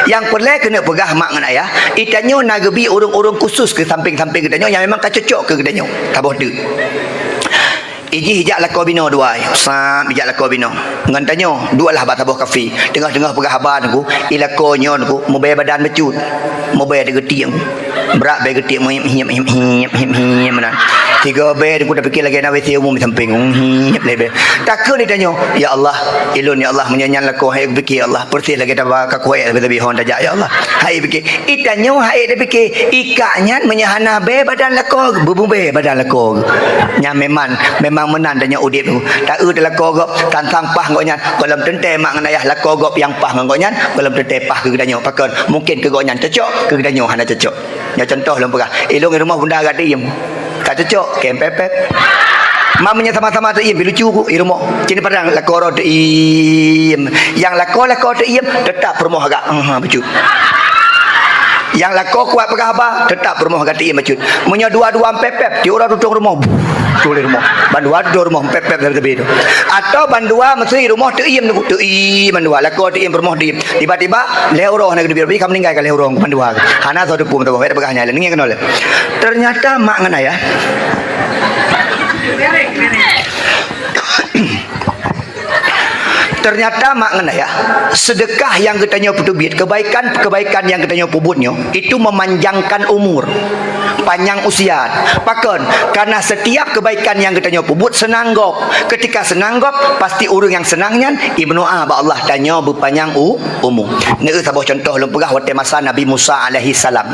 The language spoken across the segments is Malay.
Yang pelai kena pegah mak dengan ayah. Itanyo nagabi urung-urung khusus ke samping-samping kedanyo yang memang tak cocok ke kedanyo. Tak boleh. Iji hijak lakau bina dua. Sam hijak lakau bina. Ngan tanyo, dua lah batabuh kafe. Tengah-tengah pegah haban aku, ilakonyo aku, mau bayar badan becut. Mau bayar dia getik aku. Berat bayar getik mau him mana. 3 bayar aku dah fikir lagi nak WC umum di samping. Lebih. Takkan dia tanyo, ya Allah, ilun ya Allah menyanyian lakau hai aku fikir ya Allah. Bersih lagi dah kaku hai lebih hon tajak ya Allah. Hai fikir. Itanyo hai dia fikir ikaknya menyahana bayar badan lakau, bubung bayar badan lakau. Nya memang menang danya udip tu. Tak dalam kogop tantang pah ngoknya. Kalau tente mak dengan ayah la kogop yang pah ngoknya, kalau tente pah ke gedanyo pakon. Mungkin ke ngoknya cocok, ke gedanyo hana cocok. Ya contoh lem pegah. Ilung rumah bunda agak diem. Tak cocok, kempepep. Mamanya sama-sama tu iem lucu ku rumah. Cini padang la koro tu iem. Yang la tu iem tetap rumah agak becu. Yang lako kuat pegah apa tetap rumah ganti macut punya dua-dua pepep di orang tutup rumah tulis rumah bandua dua rumah pepep lebih itu atau bandua mesti rumah teiem tu bandua lako teiem rumah di tiba-tiba leuro nak lebih kamu meninggal ke leuro bandua hana satu pun tu pegahnya ni kenal ternyata mak ngana ya ternyata makna ya sedekah yang katanya putubit kebaikan yang katanya pubutnya itu memanjangkan umur panjang usia pakon karena setiap kebaikan yang katanya pubut senanggop ketika senanggop pasti orang yang senangnya ibnu Allah tanya berpanjang umur ni sabah contoh lu pegah waktu masa Nabi Musa alaihi salam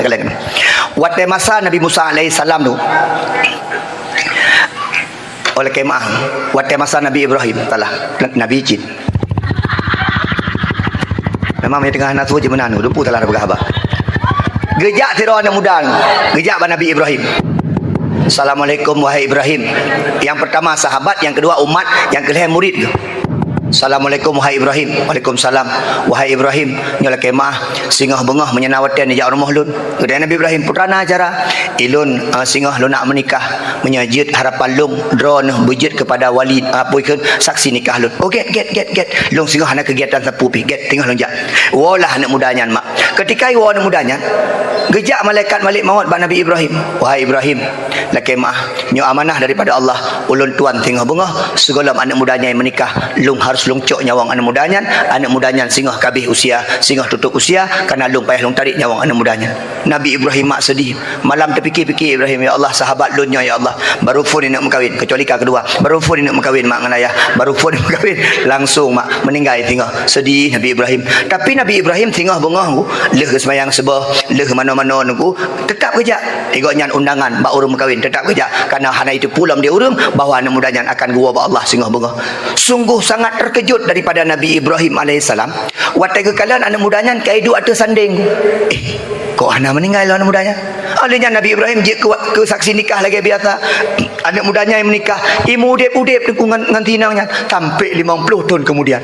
waktu masa Nabi Musa alaihi salam tu oleh kemah waktu masa Nabi Ibrahim talah Nabi Jin memang di tengah nasu je menanu lupu telah berkah apa gejak tiro anak muda gejak Nabi Ibrahim. Assalamualaikum wahai Ibrahim. Yang pertama sahabat, yang kedua umat, yang kelima murid. Assalamualaikum wahai Ibrahim. Waalaikumsalam wahai Ibrahim. Nyola kemah singah bengah menyenawatan di rumah lun. Kemudian Nabi Ibrahim putrana acara ilun singah lu nak menikah menyajid harapan lung drone bujit kepada wali puikeun saksi nikah lun. Oh get lung singah anak kegiatan sapu pi get tengah lonjak. Walah anak mudanya mak. Ketika iwa anak mudanya gejak malaikat malik maut ba Nabi Ibrahim. Wahai Ibrahim, la kemah nyo amanah daripada Allah ulun tuan singah bengah segala anak mudanya yang menikah lung harus lungcok nyawang anak mudanya singah kabih usia singah tutup usia kerana lung payah lung tarik nyawang anak mudanya. Nabi Ibrahim mak sedih malam terfikir-fikir Ibrahim, ya Allah sahabat lunnya ya Allah baru phone nak mengkawin kecuali kak kedua baru phone nak mengkawin mak dengan ayah baru phone nak mengkawin langsung mak meninggal tinggal sedih Nabi Ibrahim. Tapi Nabi Ibrahim tinggal bengah ku leh semayang sebah leh mana-mana ku tetap kerja ikutnya undangan bak urung mengkawin tetap kerja kerana hana itu pulang dia urung bahawa anak mudanya akan gua ba Allah singah bengah. Sungguh sangat terkejut daripada Nabi Ibrahim alaihissalam. Waktu kekalian anak mudanya kaidu atas sanding. Kok anak meninggal anak mudanya? Alihnya Nabi Ibrahim je ke saksi nikah lagi biasa. Anak mudanya yang menikah, imu udip dengan tinangnya sampai 50 tahun kemudian.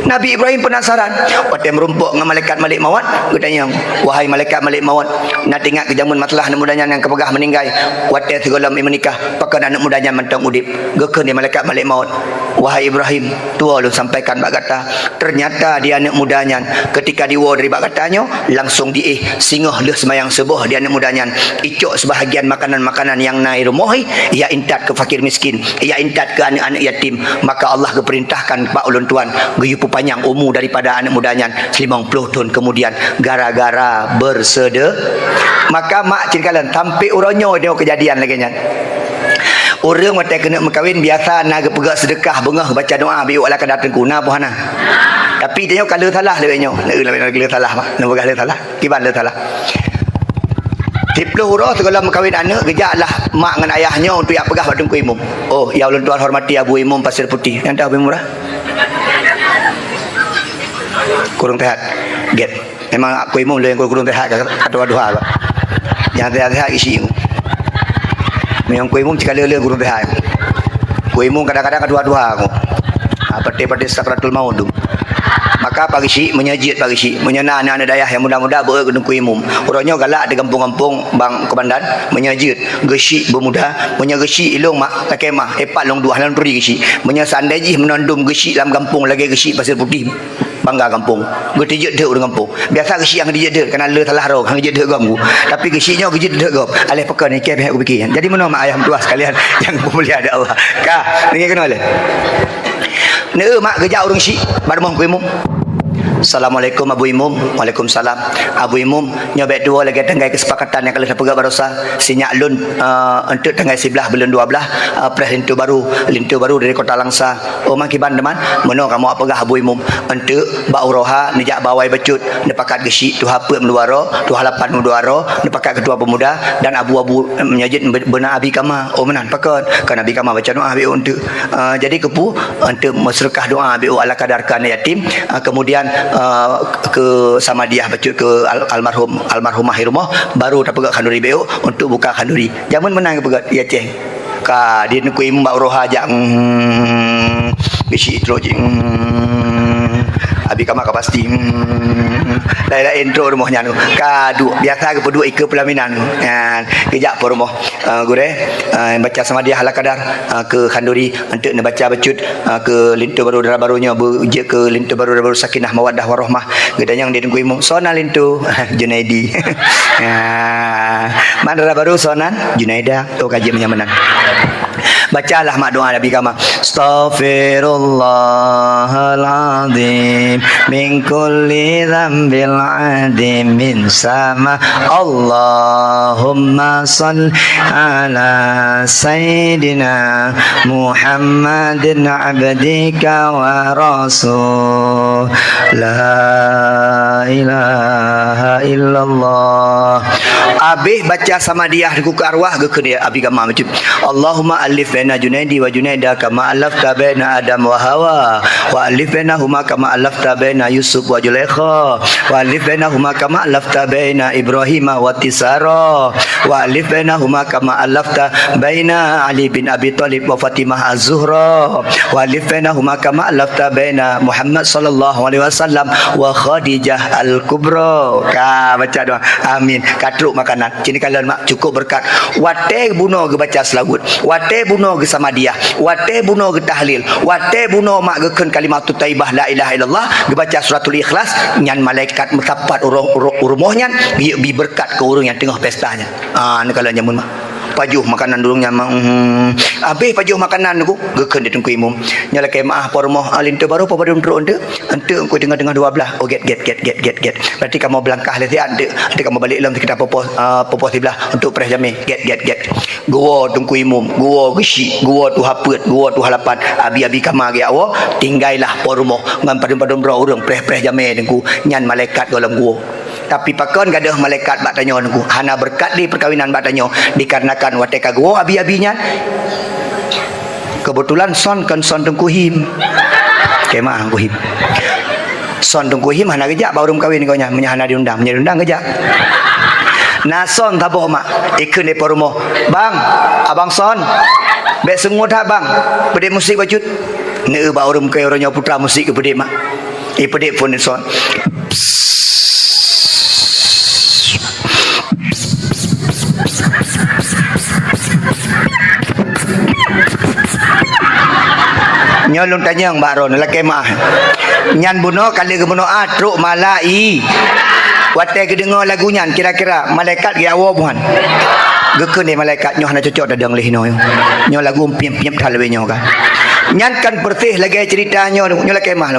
Nabi Ibrahim penasaran. Waktu merumpuk dengan malaikat malik maut, katanya, wahai malaikat malik maut, nak ingat ke zaman masalah anak mudanya yang kepegah meninggal. Waktu segala menikah, pakai anak mudanya mentang udip. Gekeun dia malaikat malik maut. Wahai Ibrahim, tua lu sampaikan bak kata. Ternyata dia anak mudanya ketika diwa dari bak katanya, langsung singoh leh semayang sebuah dia anak mudanya. Icok sebahagian makanan-makanan yang naik rumohi, ia intat ke fakir miskin, ia intat ke anak-anak yatim. Maka Allah keperintahkan pak ulun tuan, guyup panjang umur daripada anak mudanya 50 tahun kemudian gara-gara bersede. Maka mak ceritakan sampai uronyo dia kejadian lagi nya. Orang waktu kena berkahwin biasa nak pegak sedekah bengah baca doa biuk ala kada tengkuna puhana. Tapi dia kalau salah dia nyo, kalau salah mak, nak pegak salah, kiban le salah. 10 huruf segala berkahwin anak gejaklah mak dengan ayahnya untuk yang pegah pada imam. Oh, ya ulun tuan hormati Abu Imam Pasir Putih. Yang dah lebih murah. Kurung tehat get memang aku imam le yang kurung tehat atau dua yang tehat isi memang aku imam sekali le kurung tehat aku imam kadang-kadang dua aku pati sakratul maut tu. Maka pagi si menyajid pagi si menyena anak-anak dayah yang muda-muda bergedung ku imam orangnya galak di kampung-kampung bang komandan menyajid gesi bermuda punya gesi ilung mak takemah epat long dua halan peri gesi menyasandai ji menandum gesi dalam kampung lagi gesi Pasir Putih bangga kampung gue tijek dek orang kampung biasa ke siang tijek dek kena le talah rong hang tijek dek gam tapi ke siang tijek dek gam alih pekan ni ke aku fikir jadi mana mak ayah tua sekalian yang mulia ada Allah ka ni kena le ne mak kerja orang si bar mong ku imum Assalamualaikum Abu Imum. Waalaikumsalam. Abu Imum nyobek dua lagi tenggai kesepakatan yang kalau dah pegak barosa sinyak lun untuk tenggai sebelah belum dua belah pres lintu baru dari Kota Langsa. Oh makiban teman, meno kamu apa gah Abu Imum untuk ba uroha nijak bawai becut nepakat gesi tu hapa menduaro tu halapan menduaro nepakat ketua pemuda dan abu-abu menyajid benar abi kama. Oh menan pakon kan abi kama baca doa abi untuk jadi kepu untuk bersedekah doa abi ala kadarkan yatim kemudian ke Samadiyah bacut ke almarhumah Hirumah baru dah pegat kanduri beo untuk buka kanduri zaman menang ke pegat ya ceng ka dia nak imam bak roha jak bisi trojing abi kama ka pasti lain intro rumahnya nu kadu biasa ke pedua ike pelaminan kan kejak por rumah gure baca Samadiyah ala kadar ke kanduri untuk nak baca bacut ke lintu baru darah barunya je ke lintu baru darah baru sakinah mawaddah warahmah gedanya yang dia tunggu imam sona lintu Junaidi mana darah baru sonan Junaida tu kaji menyamanan bacalah mak doa Nabi kama astaghfirullahaladzim min kulli dhanbil adim min sama Allahumma salli ala sayyidina Muhammadin abdika wa rasul la ilaha illallah abih baca Samadiyah ku arwah ke dia abi kama macam Allahumma alif baina Junaidi wa Junaida kama alafta baina Adam wa Hawa wa alif bainahuma kama alafta baina Yusuf wa Zulaikha wa alif bainahuma kama alafta baina Ibrahim wa Tisara wa alif bainahuma kama alafta baina Ali bin Abi Thalib wa Fatimah Az-Zuhra wa alif bainahuma kama alafta baina Muhammad sallallahu alaihi wasallam wa Khadijah al-Kubra ka baca doa amin katruk makanan cini kalian mak cukup berkat wate buno ge baca selagut wate buno ge Samadiyah wate buno ge tahlil wate buno mak ge keun kalimatut thayyibah la ilaha illallah ge baca suratul ikhlas nyan malaikat metapat urumohnya bi berkat ke urang yang tengah pestanya ni kalau nyamun mak pajuh makanan dulu nyamang habis pajuh makanan aku gekeun dia tungku imum nyala ke maah pormoh alintu baru apa pada untuk ente aku dengar dua belah oh get berarti kamu belangkah lagi ante kamu balik dalam kita popo sebelah untuk pres jami get gua tungku imum gua gesi gua tu hapet gua tu halapan abi kamar ge awak tinggailah pormoh ngan padum bro urang pres jami dengku nyan malaikat dalam gua tapi pakon gadah malaikat bak tanya nunggu hana berkat di perkawinan bak tanya dikarenakan wateka gua abi-abinya kebetulan son tengku him kemah tengku him son tengku him hana gejak baru kawin kau nya menyahana diundang gejak nah son taboh mak ikun di rumah bang abang son bek sengut ha bang bedek musik bacut ne baru kau orangnya putra musik ke bedek mak bedek phone son nyolong tanya Mbak Ron laki mah nyan buno kali ke buno atruk malai wate ke dengar lagu nyan kira-kira malaikat ge awo buhan gekeun ni malaikat nyoh na cocok dadang leh no nyoh lagu piep-piep talwe nyoh ka nyan kan pertih lagi ceritanya nyoh laki mah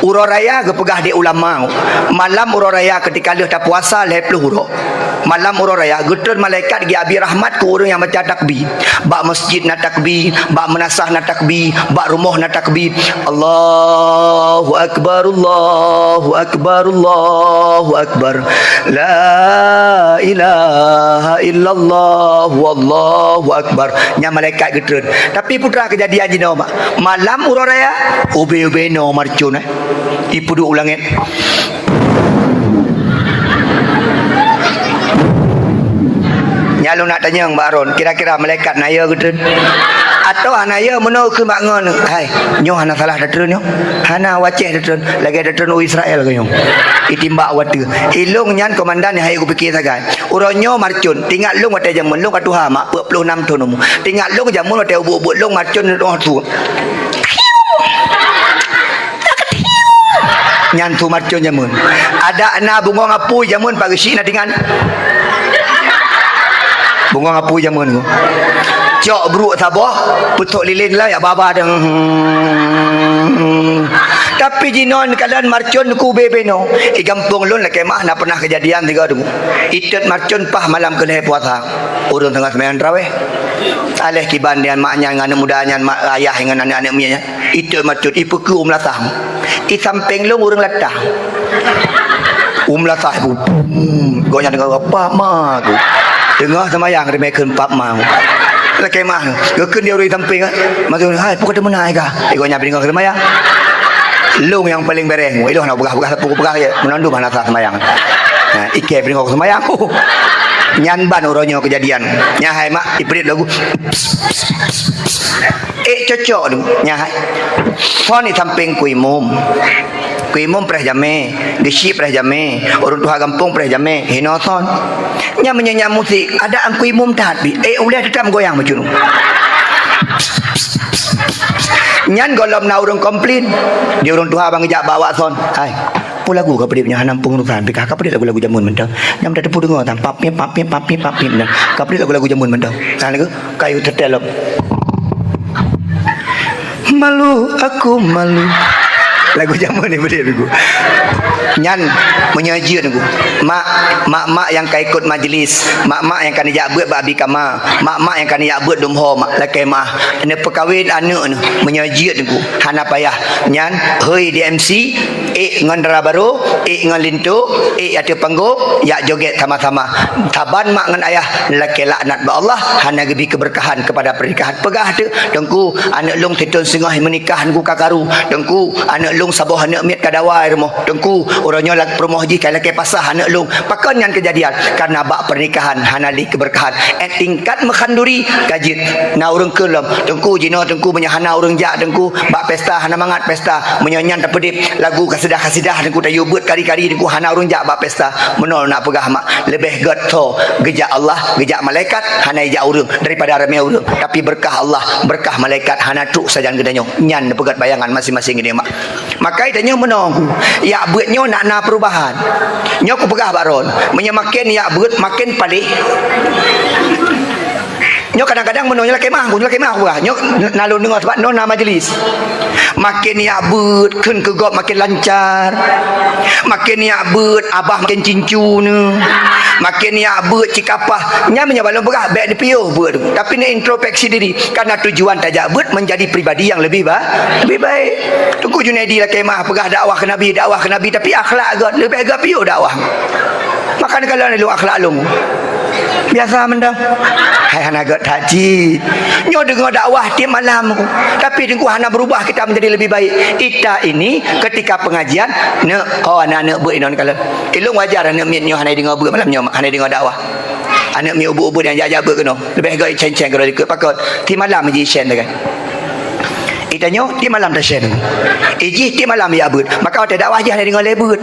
uro raya ge pegah di ulama malam uro raya ketika leh tak puasa leh puluh uro malam uro raya gedeun malaikat gi abi rahmat ke urang yang baca takbir bak masjid na takbir bak menasah na takbir bak rumah na takbir Allahu akbar Allahu akbar Allahu akbar la ilaha illallah wallahu akbar nya malaikat gedeun tapi putra kejadian jino malam uro raya ube no marcun ipu du ulangin nyalung nak tanya Mbak Ron kira-kira malaikat naya ke atau anaya meno ke mak ngon hai nyoh hana salah datun nyoh hana waceh datun lagi datun Israel ke nyoh itimbak watu ilung nyan komandan hai aku fikir sagai uronyo marcun tinggal lung wate jamun lung ka tuha mak 46 tahun mu tinggal lung jamun wate ubuk lung marcun tu nyantu marcon jamun ada na bunga ngapui jamun pagi si na dengan bunga ngapui jamun ko cok bro tabah putuk lilin lah ya baba deng tapi jinon kalan marcon ku bebeno i gampung lun la kemah na pernah kejadian tiga tu itet marcon pah malam keleh puasa urang tengah sembahyang tarawih aleh kiban dengan maknya dengan anak mudanya mak ayah dengan anak-anak mianya itet marcon ipeku latah i samping lung urang latah latah bu gonya dengan apa mak tu tengah sembahyang remekeun pap mau la kemah gekeun dia urang samping masuk hai pokok demen ai ka gonya bingau sembahyang lung yang paling bereng iloh nak begah-begah sapu-begah je menandu mana sah sembahyang nah ike bingau sembahyang nyan ban uronyo kejadian nyahai mak iprit lagu cocok tu nyahai phone ni samping kuimum preh jame gesi preh jame orang tua kampung preh jame hinoson nya menyanyi musik ada ang kuimum tat bi udah tetap goyang macam tu nyan golom na urang komplain dia orang tua bang jak bawa son hai pu lagu ka pedip nya nampung rusan pika ka pedip lagu jamun mentang nyam dak tepu dengar tam papnya nah ka pedip lagu jamun mentang kan ke kayu tetelop malu aku malu lagu jamun ni pedip lagu nyan menyaji aku mak yang kai ikut majlis mak yang kan jak buat babi kama mak yang kan jak buat dumho mak la kemah ne perkawin anak ni menyaji aku hana payah nyan hoi di MC ngan dara baru ngan lintu ada panggung ya joget sama-sama taban mak ngan ayah laki laknat ba Allah hana gebi keberkahan kepada pernikahan pegah tu dengku anak long tetun sengah menikahan ku kakaru dengku anak long saboh anak miat kadawai rumah dengku orangnya lak promoh ji kai laki pasah anak long pakan yang kejadian karena bak pernikahan hana li keberkahan tingkat mekhanduri kajit na urang kelam dengku jino dengku menyahana urang jak dengku bak pesta hana mangat pesta menyanyian tapedip lagu kasidah dengku tayu buat kari-kari dengku hana urang jak bak pesta menol nak pegah mak lebih getho gejak Allah gejak malaikat hana ijak urang daripada ramai urang tapi berkah Allah berkah malaikat hana truk sajan gedanyo nyan pegat bayangan masing-masing ini mak maka itanyo menong ya buatnyo nak perubahan nyo ku pegah baron menyemakin ya buat makin palih nyo kadang-kadang menonyo la kemah aku nyo nalun dengar sebab nona majlis makin ya but keun kegop makin lancar makin ya but abah makin cincu ni makin ya but cikapah nya menyabalon begah baik dipiuh but tapi ni introspeksi diri karena tujuan tajak but menjadi pribadi yang lebih baik Tuku Junaidi lah kemah pegah dakwah ke Nabi tapi akhlak agak lebih agak piuh dakwah makan kalau ni lu akhlak lu biasa mendang hai hana agak taji nyo dengar dakwah tiap malam tapi dengku hana berubah kita menjadi lebih baik ita ini ketika pengajian ne anak-anak buat inon kalau ilung wajar anak miat nyo hana dengar buat malam nyo hana dengar dakwah anak mi ubu-ubu yang jaga keno lebih agak ceng-ceng kalau ikut pakot ti malam ji shen kan itanyo ti malam dah shen iji ti malam ya abud maka ada dakwah je hana dengar lebut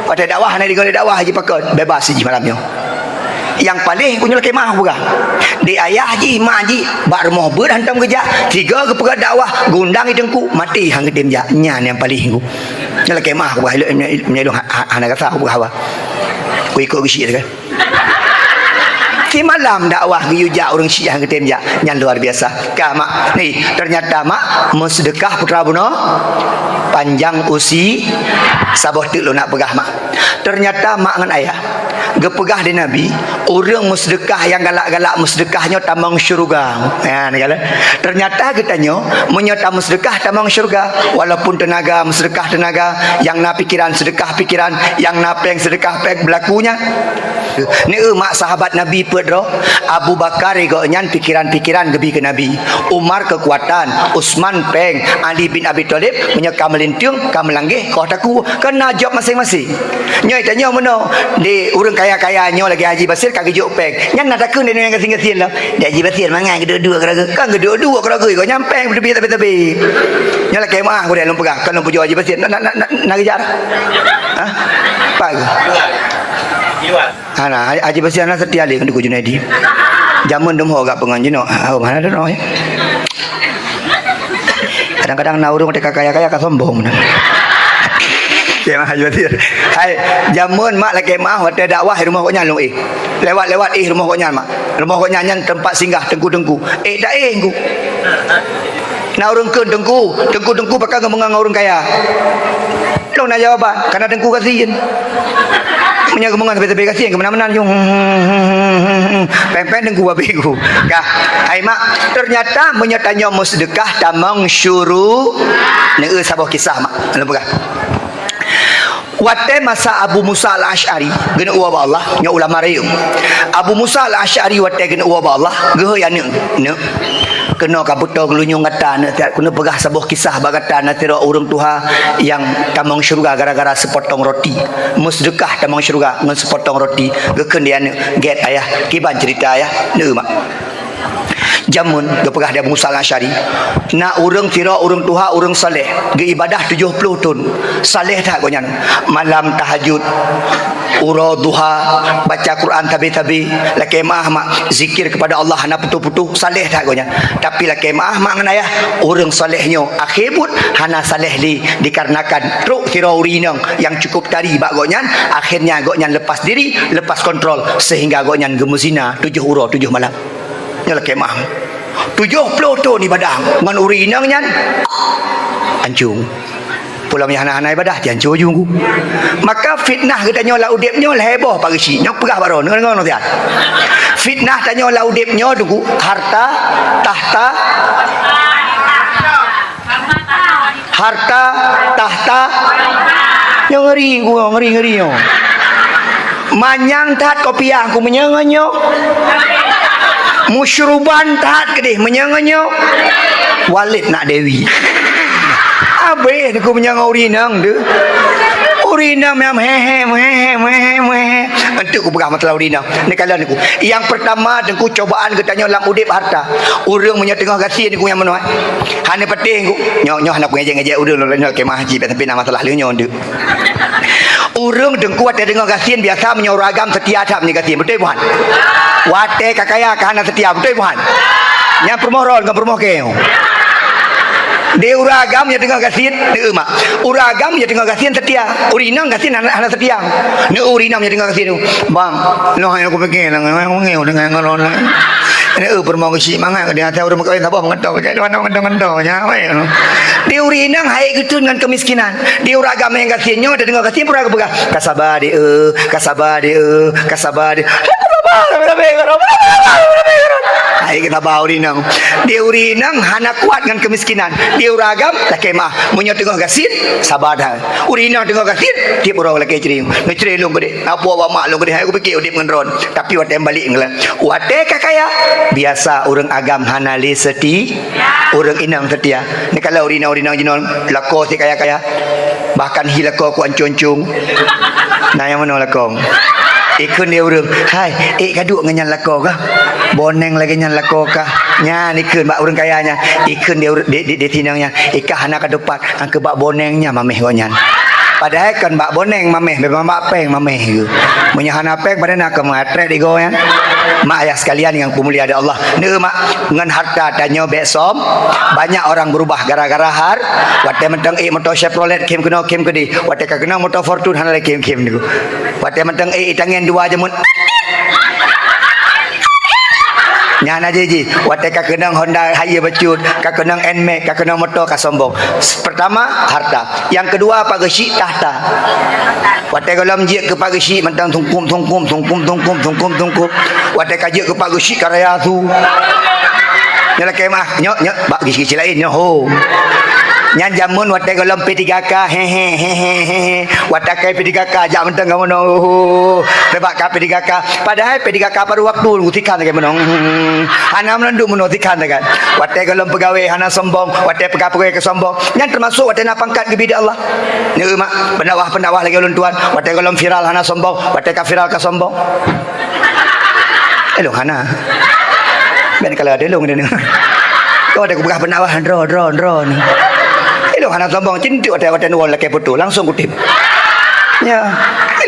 ada dakwah hana dengar dakwah je pakot bebas ji malamnya yang paling punya kemah buka di ayah ji mak ji bak rumah ber hantam kerja tiga ke pegat dakwah gundang idengku mati hang kedim ja nyan yang paling ku nyala kemah buka menyelong hana kata buka hawa ku ikut gisi kan di malam dakwah giyuja orang Syiah kedim ja nyan luar biasa ka mak ni ternyata mak musdekah putra buno panjang usi saboh tu lo nak pegah mak ternyata mak ngan ayah gepegah di Nabi orang musdekah yang galak-galak musdekahnya tamang syurga ya negala ternyata katanya menyata musdekah tamang syurga walaupun tenaga musdekah tenaga yang na pikiran sedekah pikiran yang na peng sedekah peng berlakunya ni mak sahabat Nabi pedro Abu Bakar ego nyan pikiran-pikiran gebi ke Nabi Umar kekuatan Utsman peng Ali bin Abi Thalib menyekam melintung kam melanggih kau taku kena job masing-masing nyai tanya meno di urang kaya-kaya nyo lagi Haji Basir kagak juk peng nyan nak takun dia yang kesin-kesin lah dia Haji Basir mangai kedua-dua keraga kan kedua-dua keraga kau nyampeng tepi-tepi nyo lagi mah aku dah lum pegang kan lum pujo Haji Basir nak kejar ha apa ke ana Haji Basir nak setia li Tuku Junaidi jamun dum ho gak penganjin no mana ada no kadang-kadang na urang kaya-kaya ka sombong Kemah Haji. Hai, jamun mak lagi kemah wate dakwah rumah kok nyalung Lewat-lewat rumah kok mak. Rumah kok nyanyan tempat singgah tengku-tengku. Tak ku. Nak urang keun tengku pakai ngemengang orang kaya. Lo nak jawaban, karena tengku kasihan. Punya gemengan sampai kasihan ke mana-mana yung pempen tengku babiku. Kah, hai mak, ternyata menyatanya sedekah tamang syuru. Neu sabah kisah mak. Nampak kah? Wate masa Abu Musa al-Ash'ari gena uwa Allah nya ulama rayum. Abu Musa al-Ash'ari wate gena uwa Allah geuh ya ne kena kabuto gelunyung ngata ne kena pegah sebuah kisah bagata na tira urang tuha yang tamang syurga gara-gara sepotong roti musdekah tamang syurga ngan sepotong roti geukeun dia ne get ayah kiban cerita ayah ne mak jamun dia pegah dia Musa al-Ash'ari na urang tira urang tuha urang saleh ge ibadah 70 tahun saleh tak gonyan malam tahajud ura duha baca Quran tabi-tabi la kemah mak zikir kepada Allah hana putu-putu saleh tak gonyan tapi la kemah mak ngan ayah urang salehnya akhirut hana saleh dikarenakan truk tira urinang yang cukup tadi bak gonyan akhirnya gonyan lepas diri lepas kontrol sehingga gonyan gemuzina 7 ura 7 malam nyala kemah 70 tahun ibadah ngan urinang nyan ancung pulang yang anak-anak ibadah jangan jujung maka fitnah kita nyola udipnya heboh pagi si nyok pegah baron dengar tian fitnah tanya nyola udipnya dugu harta tahta yang ngeri yo manyang tat kopiah aku menyanganyo musyruban tat kedih menyanganyo walid nak dewi abe aku menyang urinang de urinang memang hehe nanti aku pegang mata urinang ni kalian aku yang pertama aku cobaan ketanya lam udip harta urang punya tengah kasih aku yang menuai hanya penting aku nyoh nak ngejek urang lain ke haji tapi nama masalah leunya de urang dengku ada tengah kasih biasa menyoragam setia tak punya kasih betul bukan wate kakaya kana setia betul bukan yang permohon ngam permoh keu dia uragam ya tengah kasih dia mak uragam ya tengah kasih setia urinang kasih anak setia ne urinang ya tengah kasih bang no yang aku fikir ngeu dengan ngalon ini permau si mangan dia tahu rumah kau tak apa mengetau jadi mana nya dia urinang hai gitu dengan kemiskinan dia uragam yang kasihnya ada tengah kasih uragam pegah kasabar dia hai kita bawa urinang dia urinang hana kuat dengan kemiskinan dia uragam la kemah munyo tengah gasin sabar dah urinang tengah gasin dia pura lagi cering long gede apa wa mak long gede aku fikir udip ngendron tapi wate balik nglan wate kakaya biasa orang agam hana li seti orang inang setia ni kalau urinang jinon lako si kaya bahkan hilako ku ancung nah yang mana lakong ikun dia urang hai kaduk ngan lako kah boneng lagi nyan lako kah nya nikun bak urang kayanya ikun dia di tinangnya ikah hana ka depan angke bak bonengnya mameh gonyan padahal kan bak boneng mameh memang bak peng mameh gitu munya hana peng pada nak matre di goyan mak ayah sekalian yang pemulia ada Allah ne mak ngan harta tanya besom banyak orang berubah gara-gara har wate mentang motor Chevrolet kem kedi wate ka kena motor Fortune hana kem niku wate mentang tangan dua jamun nyana jeji wate ka kenang Honda Haya becut ka kenang Nmax ka kenang motor ka sombong pertama harta yang kedua pagesi tahta wate golam je ke pagesi mentang tungkum wate ka je ke pagesi karaya tu nyala kemah nyok bak gisi lain nyoh nyan jamun wate golam P3K hehehe wate kai P3K jam mentang gamono tebak ka P3K padahal P3K pada waktu ngutikan ke menong hana menanduk menutikan kan wate golam pegawai hana sombong wate pegawai ke sombong nyan termasuk wate na pangkat ke bidak Allah ni mak pendawah lagi ulun tuan wate golam viral hana sombong wate ka viral ka sombong elong hana ben kalau ada long dia ni kau ada pegawai pendawah drone hana sombong cintu ada nuan laki putu langsung kutip ya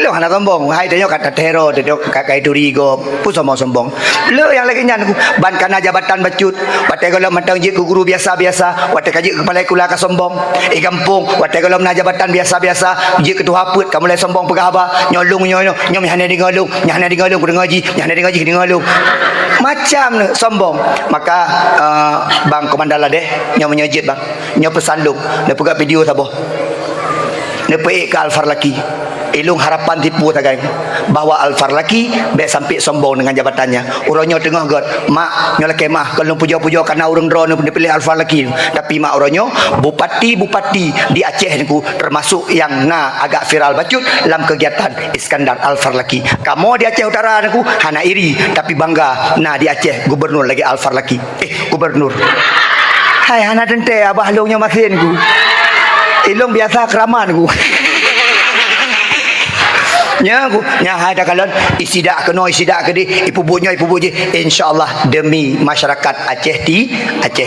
Lo anak sombong. Hai dia kata tero, dia kata itu rigo. Pun sombong. Lo yang lagi nyan ban kana jabatan bacut. Watai kalau matang je guru biasa-biasa, watai kaji kepala kula ka sombong. Kampung, watai kalau na jabatan biasa-biasa, je ketua haput kamu lai sombong pegah aba, nyolong hanya di ngalung, hanya di ngalung kudu ngaji, hanya di ngaji di ngalung. Macam sombong. Maka bang komandan lah deh, nyo menyejit bang. Nyo pesan lu, dia pegak video taboh. Dia pergi ke Alfar laki. Ilung harapan tipu tagai bahwa Alfar laki baik sampai sombong dengan jabatannya. Orangnya tengah god, mak nyola kemah kalau puja-puja karena orang drone dia pilih Alfar laki. Tapi mak orangnya bupati di Aceh niku termasuk yang agak viral bacut dalam kegiatan Iskandar Alfar laki. Kamu di Aceh Utara niku hana iri tapi bangga di Aceh gubernur lagi Alfar laki. Gubernur. Hai hana tente abah longnya makin ku. Ilung biasa keraman ku. Nya ada kalon isidak ke di ipu bunyi insyaallah demi masyarakat Aceh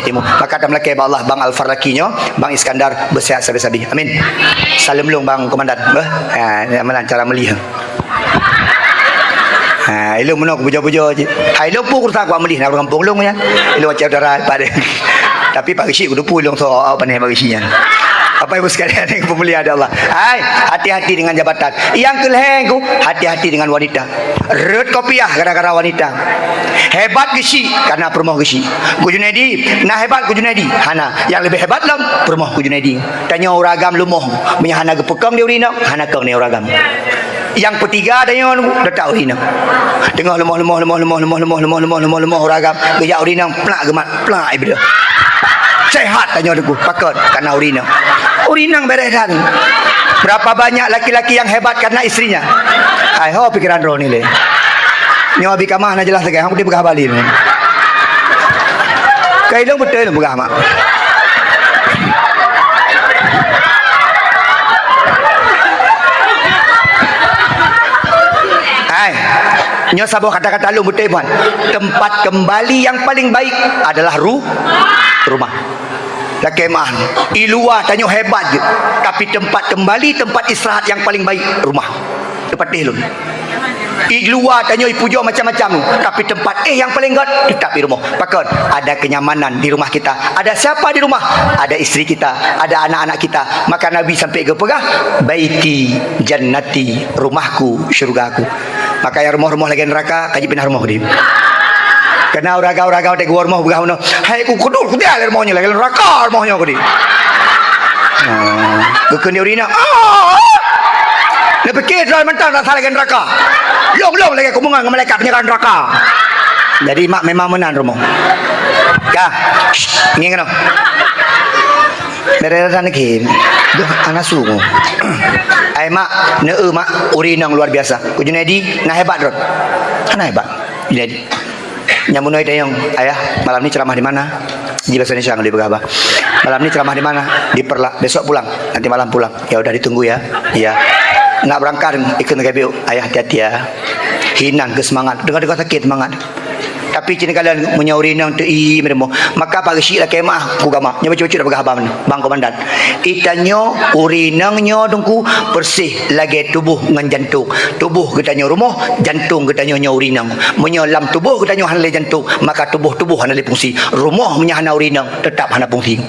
Timur. Maka dalam laki Allah bang Alfar lakinya bang Iskandar bersehat sabi-sabi. Amin. Salam long bang komandan. Mana cara melihat. Ilung menok puja-puja je. Hai lu pun kurang aku melih nak kampung long ya. Ilung macam darah pada. Tapi pak isi kudu pulung so apa ni bagi sian. Apa ibu sekalian yang pemulihan Allah. Hai, hati-hati dengan jabatan. Yang keliheng ku, hati-hati dengan wanita. Rut kopiah gara-gara wanita. Hebat gesi karena permoh gesi. Ku Junaidi, hebat ku Junaidi. Hana, yang lebih hebat lam permoh ku Junaidi. Tanya uragam lumoh, punya hana gepekang dia urina, hana kang ni uragam. Yang ketiga tanya dah tahu urina. Tengok lemah uragam, gaya urina plak gemat, plak ibu. Sehat tanya aku pakot karena urinang beresan. Berapa banyak laki-laki yang hebat karena istrinya? Hai ho pikiran ro ni le. Nyo abi kamah na jelas lagi hang di begah bali ni. Kai long betul begah mak. Hai. Nyo sabo kata-kata lu betul puan. Tempat kembali yang paling baik adalah rumah. Dah kemah iluah tanya hebat je. Tapi tempat kembali, tempat istirahat yang paling baik rumah. Tempat dia lun. Iluah tanya puja macam-macam. Tapi tempat yang paling god tetap di rumah. Pakon ada kenyamanan di rumah kita. Ada siapa di rumah? Ada isteri kita, ada anak-anak kita. Maka Nabi sampai ke pegah baiti jannati, rumahku syurgaku. Maka yang rumah-rumah lagi neraka kaji pindah rumah dia. Kena uraga te gua rumah begah no. Hai ku kudul ku dia rumahnya lagi neraka rumahnya ku di. Bukan dia urina. Lebih ke dral mentang rasa lagi neraka. Long lagi kumungan dengan malaikat penjaga neraka. Jadi mak memang menan rumah. Ya. Ngin kena. Beresan lagi. Duh anak sungu. Ai mak mak urinang luar biasa. Ku Junaidi hebat rot. Ana hebat. Junaidi. Nyamunoi tayong ayah malam ni ceramah di mana? Di bahasa Indonesia di Begabah. Malam ni ceramah di mana? Di Perla. Besok pulang. Nanti malam pulang. Ya udah ditunggu ya. Iya. Nak berangkat ikut KPU. Ayah hati-hati ya. Hinan ke semangat. Dengar-dengar sakit semangat. Tapi cina kalian menyauri nang tei meremo. Maka pagi sih lah kemah ku gama. Nya baca-baca dah Begabah bang komandan. Itanyo urinangnya dongku bersih lagi tubuh dengan jantung. Tubuh ketanyo rumah, jantung ketanyo urinang. Menyolam tubuh ketanyo hanle jantung, maka tubuh hanle fungsi. Rumah menyahana urinang tetap hana fungsi.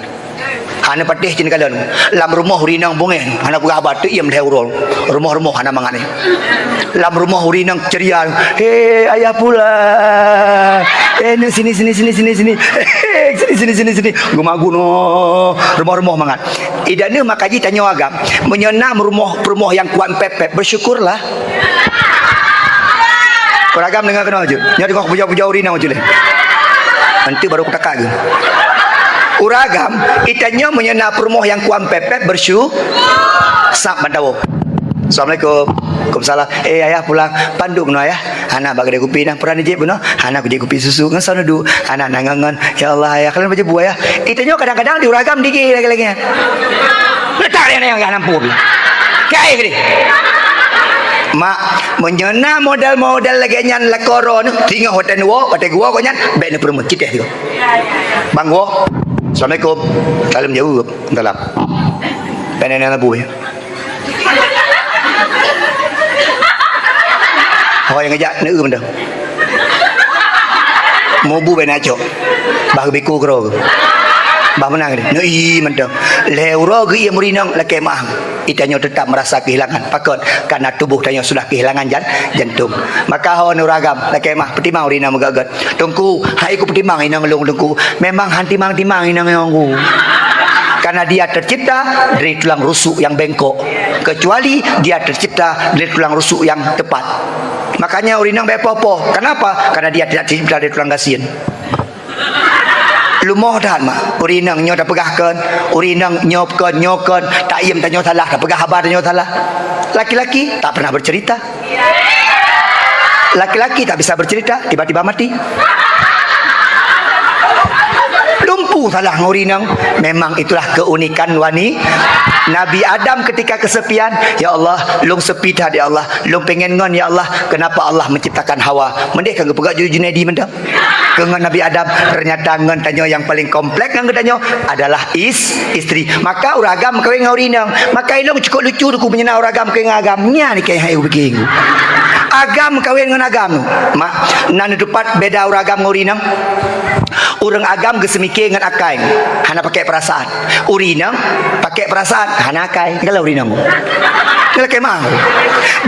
Hana patih cina kalian. Lam rumah urinang bungen, hana Begabah tu iam leurol. Rumah hana mangane. Lam rumah urinang ceria. Hei ayah pulang. Sini. Sini. Gumagu no. Rumah mangat. Idane makaji tanya agam. Menyenam rumah yang kuat pepek. Bersyukurlah. Peragam dengar kena aja. Nyari kau puja-puja urinang aja leh. Nanti baru kita kagum. Uragam itanya menyenap rumah yang kuam pepet bersyukur sak bandawo. Assalamualaikum. Waalaikumsalam. Ayah pulang panduk no ayah. Anak bagi dia kopi nang pernah dijep no. Anak dia kopi susu ngan sana du. Anak nangangan. Ya Allah ayah kalian baca buah ya. Itanya kadang-kadang diuragam dikit lagi-lagi. Letak dia yang enggak nampur. Kayak gini. Mak menyena modal lagi nyan lakoron tinggal hotel gua kau nyan baik ni perumah kita tu. Bang gua. Assalamualaikum. Salam jauh. Dalam. Penenan abu ya. Hoi yang ngejak nữ benda. Mobu ben aco. Bah biku kro. Bah menang ni. Nei benda. Leuro ge ia murinang la kemah. Itanyo tetap merasa kehilangan pakot karena tubuh tanyo sudah kehilangan jantung. Maka hon uragam la kemah petimang urinang magagat. Tungku, hai ku petimang inang long tungku. Memang hantimang-timang inang ngku. Karena dia tercipta dari tulang rusuk yang bengkok, kecuali dia tercipta dari tulang rusuk yang tepat. Makanya urinang bepopo. Kenapa? Karena dia tidak tercipta dari tulang gasien. Lumoh dah mak. Urinang nyo dah pegahkan, urinang nyopkan, tak iem tak nyo salah, dah pegah habar nyo salah. Laki-laki tak pernah bercerita. Laki-laki tak bisa bercerita, tiba-tiba mati. Lumpuh salah ngurinang. Memang itulah keunikan Nabi Adam ketika kesepian. Ya Allah, long sepi dah ya Allah, long pengen ngon ya Allah. Kenapa Allah menciptakan Hawa? Mendek kang pegak Junaidi mendap. Kengon Nabi Adam ternyata ngon tanyo yang paling kompleks ngan tanyo adalah istri. Maka uragam kawin ngurinang. Maka ilong cukup lucu ku menyena uragam kawin agamnya ni kayak hayu bikin. Agam kawin ngan agam. Mak nan depat beda uragam ngurinang. Urang agam gesemike dengan akai. Hana pakai perasaan. Urinang pakai perasaan. Hana akai. Kalau urinang. Kalau kemah.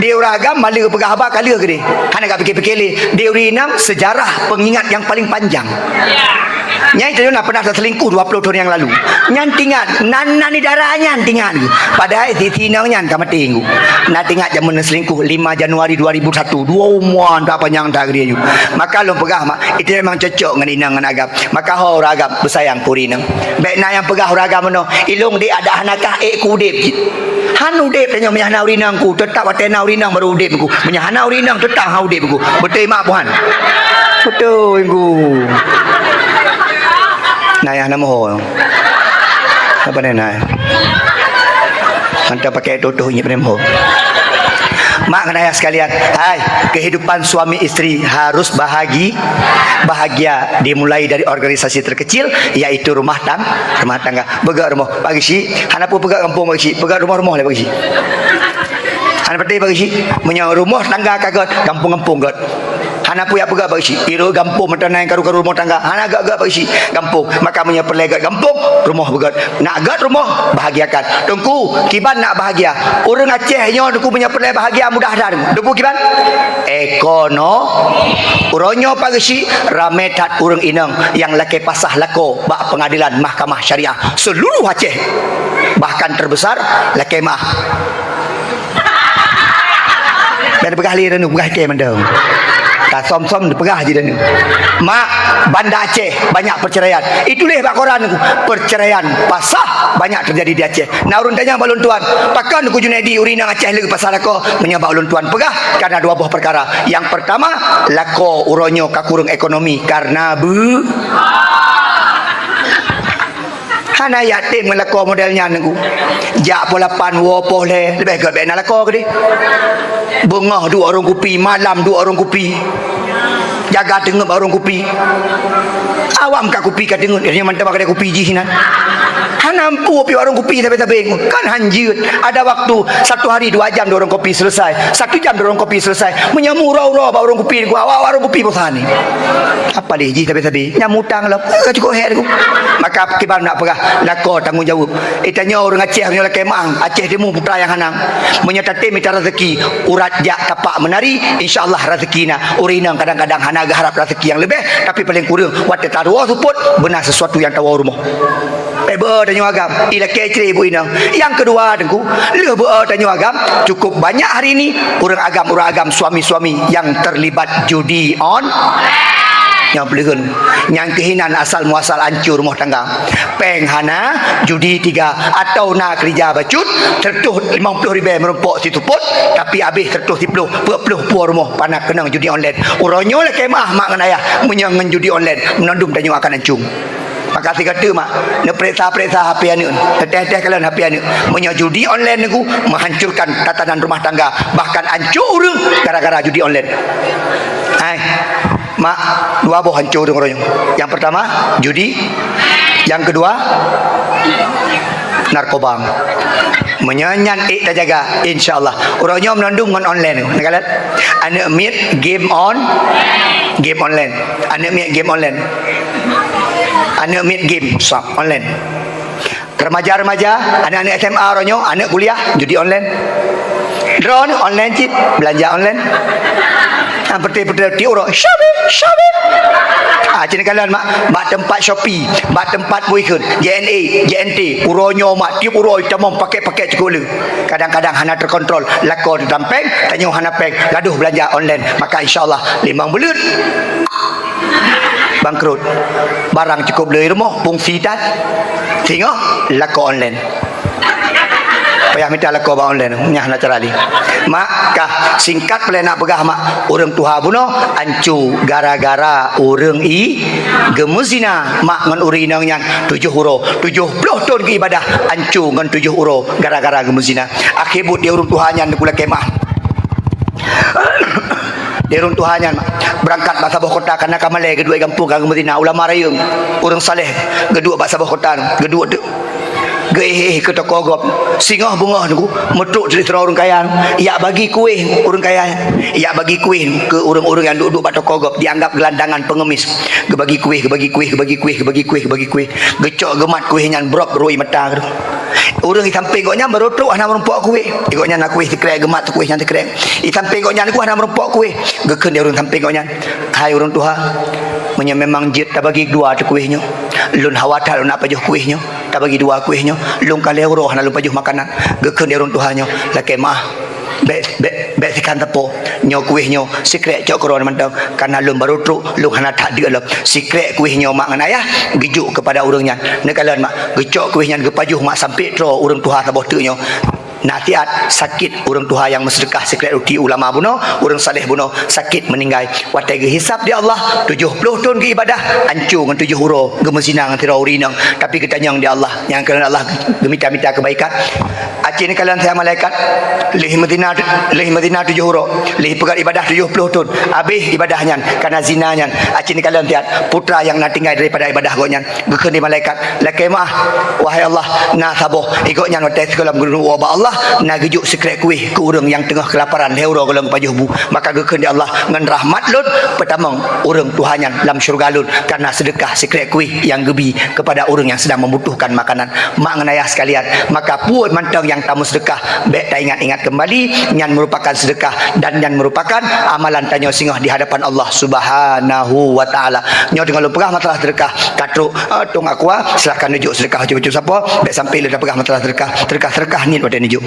Dia uragam malu pegah habak kali ke dia. Hana gak fikir-fikir li. Dia urinang sejarah pengingat yang paling panjang. Nyai tu nak pernah terselingkuh 20 tahun yang lalu. Nyantingan, nana ni darah nyantingan. Padahal titinang nyan tak mati nggu. Nak tinggal zaman selingkuh 5 Januari 2001. 2 umuan tak panjang tak dia. Maka lu pegah mak, itu memang cocok dengan inang dengan agam. Maka ho ragam bersayang kurinang. Baik nak yang pegah ragam mano. Ilung dia ada hanakah kudip. Hanu dep tanya menyahana urinang ku, tetap atena urinang baru udip ku. Menyahana urinang tetap hau udip ku. Betul mak puan. Betul ku. Naya nama ho. Apa ni naya? Anda pakai tutuh ni penemho. Mak naya sekalian, hai, kehidupan suami istri harus bahagia dimulai dari organisasi terkecil yaitu rumah tangga. Begak rumah bagi si, hana pun begak kampung bagi si, begak rumah-rumah le bagi si. Hana peti bagi si, punya rumah tangga kagat kampung-kampung gat. Hana punya pegak bagi si, iro kampung mata naik karu-karu rumah tangga. Hana agak bagi si, kampung. Maka punya perlegat kampung, rumah begat. Nak gat rumah bahagiakan. Tungku kiban nak bahagia. Orang Aceh nyo tungku punya perlegat bahagia mudah dah. Tungku kiban. Uronyo pagi si rame tat urang inang yang laki pasah lako bak pengadilan mahkamah syariah seluruh Aceh. Bahkan terbesar laki mah. Dan pegah li renu pegah ke mendang. Tak som-som pegah je dah ni. Mak Banda Aceh banyak perceraian. Itulah bak koran aku. Perceraian pasah banyak terjadi di Aceh. Nak urun tanya balun tuan. Pakan aku Junaidi urinang Aceh lagi pasal lako menyabak ulun tuan pegah karena dua buah perkara. Yang pertama lako uronyo kakurung ekonomi karena hana yatim melako modelnya nengku. Jak polapan wopoh le lebih ke bena lako ke dia. Bengah 2 orang kopi, malam 2 orang kopi. Jaga tengok orang kopi. Awam kat kopi kat tengok dia mantap kat kopi ji hinan. Hanampu pi warung kopi sampai kan hanjut. Ada waktu 1 hari 2 jam orang kopi selesai. 1 jam orang kopi selesai. Menyamurau-rau warung kopi ku. Awak warung kopi bosan ni. Apa dia ji sampai nyamutang lah. Kau cukup head ku. Maka kibar nak pegah lako tanggungjawab. Itanya orang Aceh punya kemang. Aceh demu putra yang hanang. Menyatakan minta rezeki. Urat jak tapak menari. InsyaAllah rezekina. Urinang kadang-kadang hana harap rezeki yang lebih. Tapi paling kurang. Waktu taruh support. Benar sesuatu yang tahu rumah. Bertanya agam ila kecre ibu inang. Yang kedua dengku le bertanya agam cukup banyak hari ini orang agam suami-suami yang terlibat judi on yang belikan yang kehinan asal muasal hancur rumah tangga penghana judi 3 atau nak kerja bacut tertuh 50 ribu merumpuk situ pot tapi habis tertuh 10 puar rumah panak kenang judi online uronyo le kemah mak ngan ayah menyangan judi online menandum danyo akan hancur. Maka kata mak, nak periksa HP anak, teteh kalian HP anak, menyajudi online aku menghancurkan tatanan rumah tangga, bahkan hancur gara-gara judi online. Hai, mak 2 buah hancur dengan orang. Yang pertama judi, yang kedua narkoba. Menyanyan tak jaga, insyaAllah. Orangnya menandung dengan online. Nakalat, anak meet game online. Anak meet game online. Anak meet game online. Remaja-remaja, anak-anak SMA orangnya, anak kuliah, judi online. Drone online cik, belanja online. Peti orang Shopee. Cina kalian mak tempat Shopee, mak tempat Boyken, JNA, JNT, uronyo mak tiup uroi tamam pakai cekula. Kadang-kadang hana terkontrol, lakon tampeng, tanya hana peng, gaduh belanja online. Maka insya-Allah 5 bulan bangkrut. Barang cukup dari rumah, fungsi tak. Tengok lakon online. Payah minta lako ba online nyah na carali. Maka singkat pula nak pegah mak urang tuha buno ancu gara-gara urang gemuzina mak ngan urinang nyan 7 euro 70 tahun ke ibadah ancu ngan 7 euro gara-gara gemuzina. Akhirut dia urang tuha nyan kula kemah. Dia urang tuha nyan berangkat bahasa Sabah kota kana kamale kedua kampung kang Medina ulama rayung urang saleh kedua bahasa Sabah kota kedua geh ke toko gop singah bunga niku metuk cerita orang kaya ya bagi kuih orang kaya ya bagi kuih ke orang-orang yang duduk pada toko gop dianggap gelandangan pengemis ke bagi kuih gecok gemat kuih nyan brok roi mata orang di samping koknya berotok ana merempok kuih ikutnya nak kuih dikrek gemat kuih nyan dikrek di samping koknya niku ana merempok kuih geken dia orang samping koknya hai orang tua punya memang jit tak bagi dua tu kuihnya lun hawatal nak pajuh kuihnya tak bagi dua kuihnya lun kali roh nak lun pajuh makanan geken dia orang tuhannya laki mah be sekan tepo nyo kuihnya secret cok koron mentang karena lun baru truk lun hana tak dia lah secret kuihnya mak ngan ayah gejuk kepada orangnya nek kalian mak gecok kuihnya gepajuh mak sampai tro orang tuha tabah tunya nasihat sakit orang tuha yang bersedekah sekret uti ulama buno orang saleh buno sakit meninggal watai ge hisap di Allah 70 tahun ke ibadah ancu dengan 7 huruf gemezina dengan tira urinang tapi kita nyang di Allah yang kerana Allah gemita-mita kebaikan acih ni kalian saya malaikat lih Madinah 7 huruf lih pegat ibadah 70 tahun habis ibadahnya karena zinanya acih ni kalian lihat putra yang nak tinggal daripada ibadah gonya gekeun di malaikat lakai mah wahai Allah na saboh igotnya watai sekolah guru wa Allah nak gejuk sekret kuih ke orang yang tengah kelaparan heuro golong pajuh bu maka gekeun di Allah ngan rahmat lut pertama orang Tuhannya dalam syurga lut karena sedekah sekret kuih yang gebi kepada orang yang sedang membutuhkan makanan mak ngan ayah sekalian maka puut mantang yang tamu sedekah baik tak ingat-ingat kembali nyan merupakan sedekah dan nyan merupakan amalan tanya singgah di hadapan Allah Subhanahu wa taala nyo dengan lu pegah masalah sedekah katruk tung aqua silakan nujuk sedekah cucu siapa baik sampai lu dah pegah masalah sedekah ni pada nujuk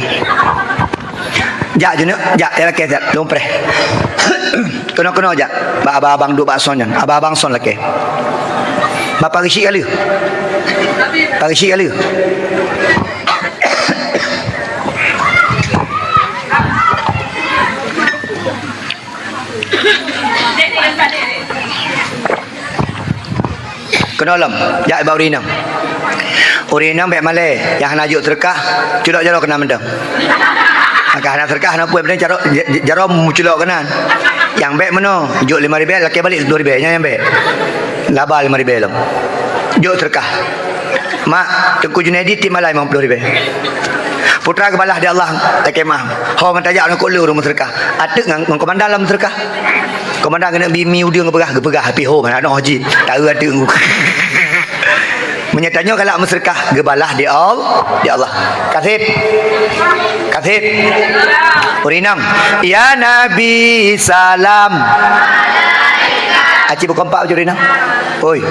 jak je nak jak ya laki jak lumpre kena jak abang duk bakso nyan abang son laki bapa risik kali kena lam jak bau rinang urinang baik malai yang najuk terkah culok jaro kena mendang maka nak terkah nak puai benda jaro muculok kena yang baik mana juk 5,000 laki balik 2,000 yang baik laba 5,000 lam juk terkah mak Tengku Junaidi tim malai 50,000 putra kebalah di Allah laki mah ho mentajak nak kolur rumah terkah atek ngan komandan dalam terkah komandan kena bimi udia ngepegah api ho mana ada haji tahu atek menyatanya kalau bersedekah gebalah di Allah kasih urinam ya Nabi salam aci bukan pak urinam oi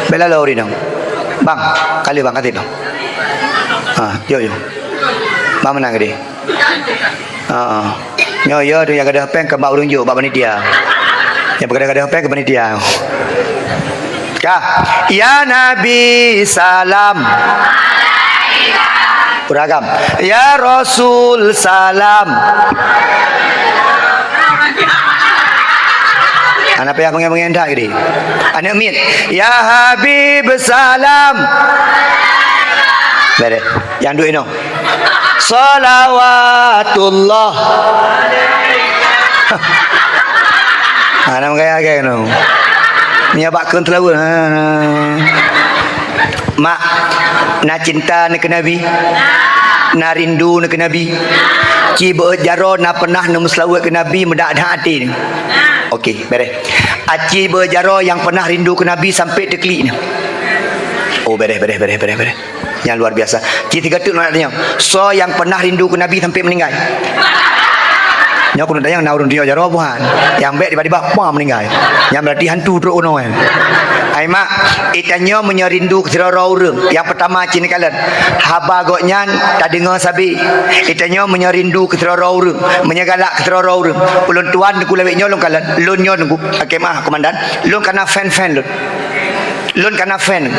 bela lo urinam bang kali bang kasih bang yo bang menang gede yo tu yang ada peng ke mbak urung jo mbak panitia yang berada peng ke panitia ya Nabi salam beragam ya Rasul salam anak payah mengendak gini anak mit ya Habib salam bere yang dua ini salawatullah anak gaya no nyabakkan terlalu Mak, na cinta nak ke Nabi? Na rindu nak ke Nabi? Ci beut jaro na pernah na selawat ke Nabi medak dah hati ni. Okey, beres. Aci beut jaro yang pernah rindu ke Nabi sampai teklik ni. Oh, beres. Yang luar biasa. Ci tiga tu nak tanya. So yang pernah rindu ke Nabi sampai meninggal. Nya aku nak tanya naurun dia jaro buhan. Yang baik tiba-tiba apa meninggal. Yang berarti hantu teruk ono kan. Ai mak, itanyo menyerindu ke serora urang. Yang pertama cini kalian. Haba goknya tak dengar sabi. Itanyo menyerindu ke serora urang, menyegalak ke serora urang. Ulun tuan ku leweknya ulun kalian. Lun nyo nunggu. Okey mah komandan. Lun kana fan lun. Lun kana fan.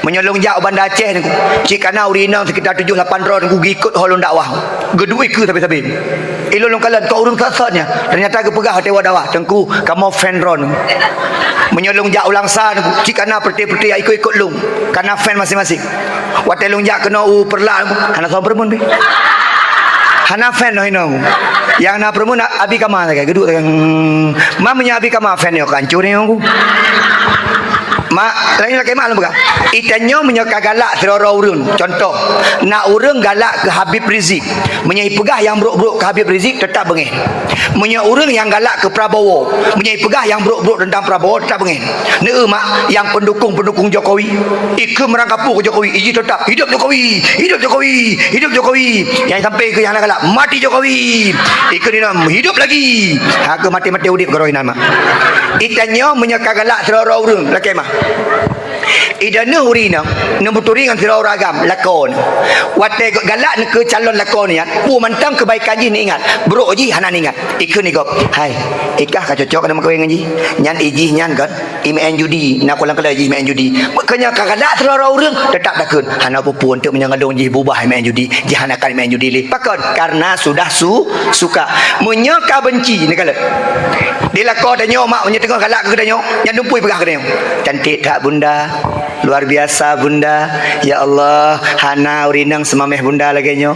Menyolong jak Banda Aceh ni. Cik kana urina sekitar 7-8 ron ku ikut holon dakwah. Gedui ke tapi-tapi. Ilun kalian kau urang sasanya. Ternyata ke pegah tewa dakwah. Tengku kamu fan ron. Menyolong jak ulang sa ni. Cik kana perti-perti ikut-ikut lung. Kana fan masing-masing. Wate lung jak kena perla hana so bermun be. Hana fan no hino. Yang na permun abi kama saja. Geduk mamanya abi kama fan yo kancur ni aku. Mak, lain lagi maklum bukan? Itanyo menyokak galak serora urun. Contoh, nak urun galak ke Habib Rizik, menyai pegah yang buruk-buruk ke Habib Rizik tetap bengih. Menyai urun yang galak ke Prabowo, menyai pegah yang buruk-buruk tentang Prabowo tetap bengih. Ne mak yang pendukung Jokowi, ikut merangkapu ke Jokowi, iji tetap hidup Jokowi, hidup Jokowi, hidup Jokowi. Yang sampai ke yang galak mati Jokowi, ikut ni nam hidup lagi. Ha ke mati-mati udip geroinan mak. Itanyo menyokak galak serora urun, laki mak. Idana urina nembuturi dengan sira ragam lakon. Wate galak ke calon lakon ni pu mantang kebaikan ji ni ingat. Bro ji hanan ingat. Ikut ni gop. Hai, ikah ka cocok nama kau ngaji. Nyan iji nyan kan. Imen judi nak ulang kala ji main judi. Makanya galak sira urang tetap dakun. Hana pupu untuk menyangadong ji bubah main judi. Ji hanakan main judi le. Pakon karena sudah suka. Munya ka benci ni kala. Dilakon danyo mak punya tengah galak ke danyo. Nyan dumpui pegah ke danyo. Cantik tak bunda? Luar biasa bunda. Ya Allah, hana urinang semameh bunda lagi nyo.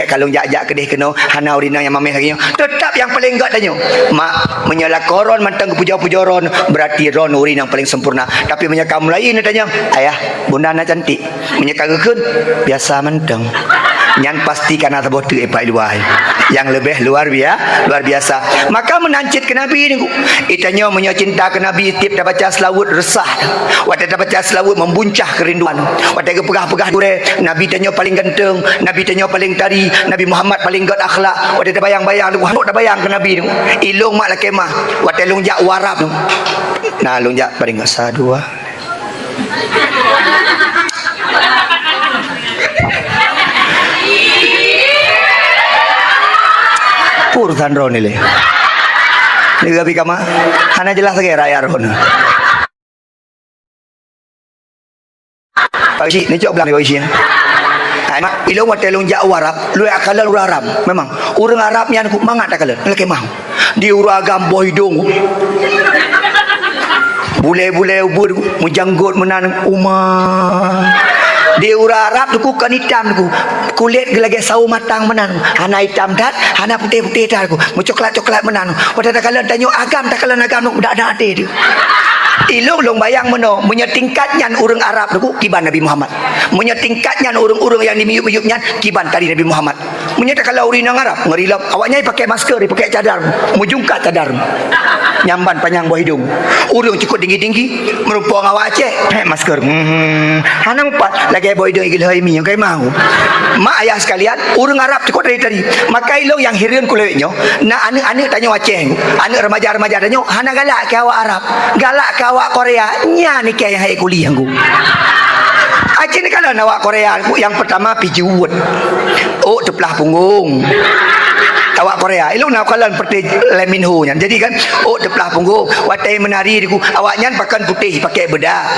Kalau jak-jak kedih keno, hana urinang yang mameh lagi nyo. Tetap yang paling enggak danyo. Mak menyala koron mantang puja-puja ron, berarti ron urinang paling sempurna. Tapi menyakam lain tanya, ayah, bunda na cantik. Menyakam gekun, biasa mantang. Nyan pasti karena sebut tu epai luar. Yang lebih luar biasa. Maka menancit ke Nabi ni. Itanya menyacinta ke Nabi tiap dah baca selawat resah. Waktu dah baca selawat membuncah kerinduan. Waktu ke pegah-pegah dure, Nabi tanya paling ganteng, Nabi tanya paling tari, Nabi Muhammad paling gad akhlak. Waktu dah bayang-bayang tu, dah bayang ke Nabi tu. Ilung mak lakemah. Waktu lung jak warap tu. Nah lung jak paling gak sadua. Urusan ron ni le. Ni gabi kama. Hana jelas lagi rakyat ron. Pagi ni cok belang ni isi. Ai mak ilung wate lung jak Arab, lu akal lu Arab. Memang urang Arab ni aku mangat tak kala. Lek mau. Di uragam boh hidung. Bule-bule ubur mujanggut menan umah. Di ura Arab tu kan hitam tu. Kulit gelage sau matang menan. Hana hitam dat, hana putih-putih dat tu. Mu coklat-coklat menan. Pada tak kala tanya agam tak kala agam tu dak ada dia. Ilung long bayang meno punya tingkatnya urang Arab tu kiban Nabi Muhammad. Punya tingkatnya urang-urang yang dimiyup-miyupnya kiban tadi Nabi Muhammad. Punya tak kala urinang Arab ngerilap awaknya pakai masker, pakai cadar, mujungkat cadar. Nyamban panjang buah hidung. Urang cukup tinggi-tinggi merumpang awak Aceh, masker. Hana empat lagi buah hidung igil hai mi yang kai mau. Mak ayah sekalian, urang Arab cukup dari tadi. Maka ilung yang hirian kuleweknya, nak anak-anak tanya Aceh. Anak remaja-remaja tanya, hana galak ke awak Arab. Galak ke awak Korea. Nya ni kayak hai kuliah aku. Aceh ni kalau awak Korea aku yang pertama pijuut. Oh tepelah punggung. Awak Korea ilung nak kalan seperti leminho nya. Jadi kan oh tepelah punggung, watai menari diku. Awaknya pakai putih, pakai bedak.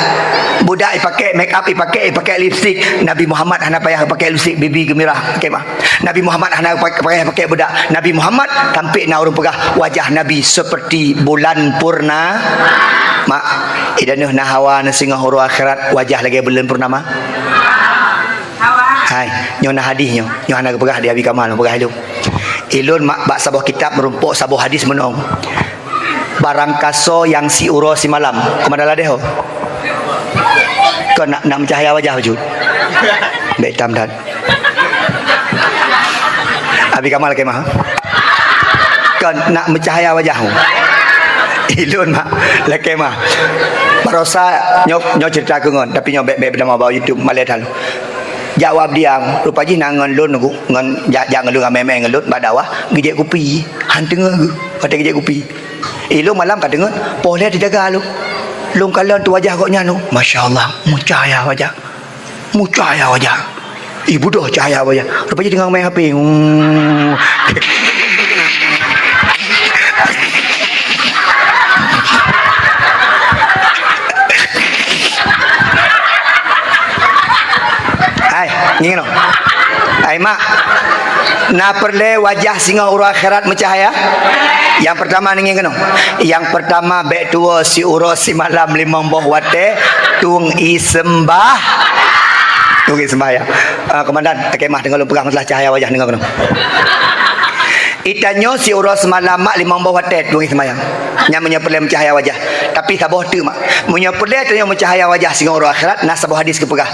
Budak pakai make up, pakai lipstick. Nabi Muhammad hana payah pakai lipstick bibi gemirah. Okey mah. Nabi Muhammad hana pakai bedak. Nabi Muhammad tampik na urang pegah wajah Nabi seperti bulan purna. Mak idanuh na hawa na singa huru akhirat wajah lagi bulan purnama. Hai, nyona hadis nyo hana pegah di Abi Kamal pegah lu. Ilun mak bak sabuh kitab merumpuk sabuh hadis menong. Barang kaso yang si uro si malam. Kemana lah deho? Kau nak mencahaya wajah wujud. Baik tam dan. Abi Kamal kemah. Kau nak mencahaya wajahmu. Ilun mak leke mah. Marosa nyok cerita ke ngon tapi nyok bek nama bawa YouTube malet halu. Jawab dia, rupa ji nangan lun ngon jangan lu ngameme ngelut badawah gejek kupi. Hanteng kata gejek kupi. Ilun malam kat dengar, boleh dijaga lu. Lung kalau tu wajah kok nyanu. Masya-Allah, mucahaya wajah. Mucahaya wajah. Ibu dah cahaya wajah. Rupa ji dengan main HP. Ni no. Ai mak. Na perle wajah singa uru akhirat mencahaya. Yang pertama ni keno. Yang pertama bek tua si uro si malam limang boh wate tung i sembah. Tung i sembah ya. Komandan kemah dengar lu pegang masalah cahaya wajah dengar keno. Itanyo si uro semalam mak limang boh wate tung i sembayang. Nya menyepele mencahaya wajah. Tapi saboh tu mak. Menyepele tu yang mencahaya wajah singa uru akhirat na saboh hadis kepegah.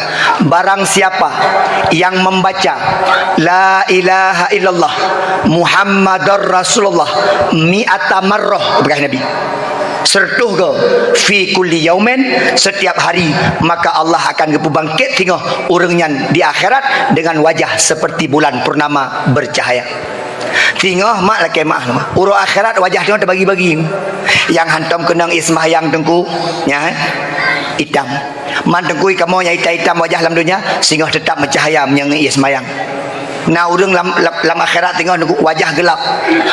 Barang siapa yang membaca la ilaha illallah Muhammadar Rasulullah mi'ata marrah berkah Nabi sertuh ke fi kulli yaumin setiap hari maka Allah akan bangkit tengok urangnya di akhirat dengan wajah seperti bulan purnama bercahaya. Tengok mak laki mak uru akhirat wajah dia terbagi-bagi yang hantam kenang ismah yang tengku ya hitam man tengku kamu yang hitam wajah dalam dunia sehingga tetap mencahaya yang ismayang. Nah urang lam akhirat tengok wajah gelap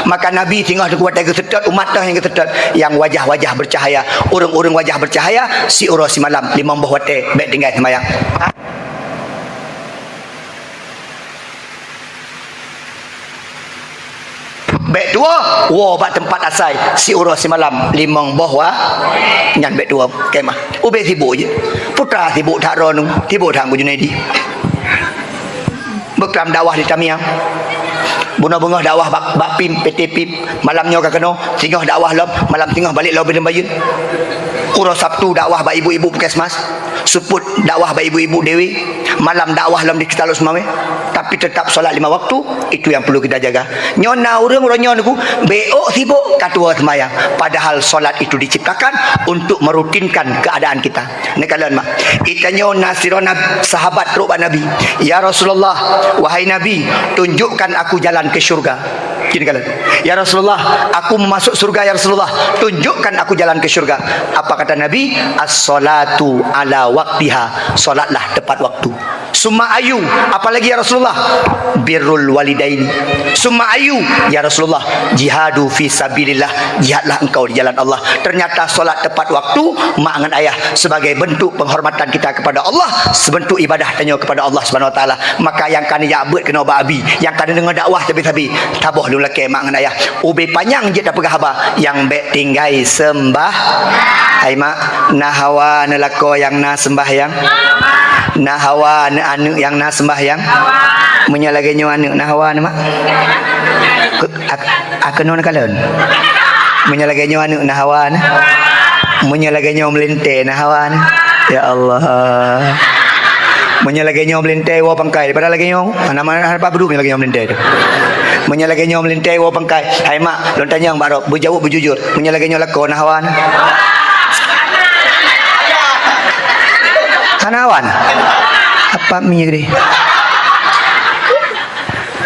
maka Nabi tengok deku wajah kesedat umat dah yang kesedat yang wajah-wajah bercahaya urang-urang wajah bercahaya si uro si malam limang boh wate baik tinggal semayang. Bek dua, bat tempat asai si uro si malam limang boh nyan bek dua kemah. Ube sibuk je. Putra sibuk tak ronung, sibuk tak Junaidi. Beklam dakwah di Tamiang. Bunga-bunga dakwah bak pim PT pip malamnya ka kena tinggal dakwah lom malam tengah balik lom ben bayun. Uro Sabtu dakwah bak ibu-ibu Puskesmas. Suput dakwah bak ibu-ibu Dewi. Malam dakwah lom di Kitalus Mame. Tapi tetap solat 5 waktu itu yang perlu kita jaga. Nyona urang ronyon ku beok sibuk katua semayang padahal solat itu diciptakan untuk merutinkan keadaan kita. Ni kalian mak. Itanyo nasirona sahabat ruba Nabi. Ya Rasulullah, wahai Nabi, tunjukkan aku jalan ke syurga. Gini kalian. Ya Rasulullah, aku masuk surga ya Rasulullah. Tunjukkan aku jalan ke syurga. Apa kata Nabi? As-salatu ala waqtiha. Solatlah tepat waktu. Summa ayu, apalagi ya Rasulullah? Birrul walidaini. Summa ayu, ya Rasulullah? Jihadu fi sabilillah. Jihadlah engkau di jalan Allah. Ternyata solat tepat waktu mak dengan ayah sebagai bentuk penghormatan kita kepada Allah, sebentuk ibadah tanya kepada Allah Subhanahu wa taala. Maka yang kena jabut kena babi, yang kena dengar dakwah tapi taboh dulu laki mak dengan ayah. Ubi panjang je tak pegah haba yang bek tinggai sembah. Hai mak, nahawa nelako yang na sembahyang. Nahawa anu yang na sembahyang. Menyalaganya anu nahawa mak. Akenon kalen. Menyalaganya anu nahawa. Menyalaganya melinte nahawa. Ya Allah. Menyalaganya melinte wa pangkai daripada lagi nyong. Nama apa bedu lagi nyong melinte tu. Menyalaganya melinte wa pangkai. Hai mak, lon tanya barok berjawab berjujur. Menyalaganya lakon nahawa. Kanawan apa minyak dia?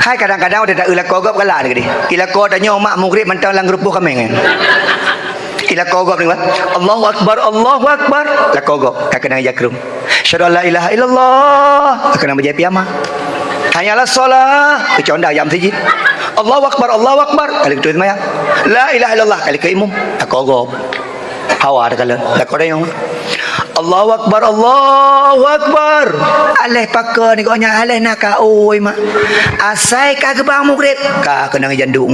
Hai kadang-kadang udah tak ulah kogop galak dia. Ila ko tanya mak mugrib mentang lang grup kami kan. Ila kogop ni Allahu akbar Allahu akbar. La kogop kakana jakrum. Syada la ilaha illallah. Kakana berjapi ama. Hanyalah solat keconda jam siji. Allahu akbar Allahu akbar kali itu semaya. La ilaha illallah kali ke imam. La kogop. Hawa ada kala. La ko tanya Allahu akbar Allahu akbar. Aleh pakar ni konya aleh nak ka oi mak. Asai ka ke bang mugrib ka kena jandu.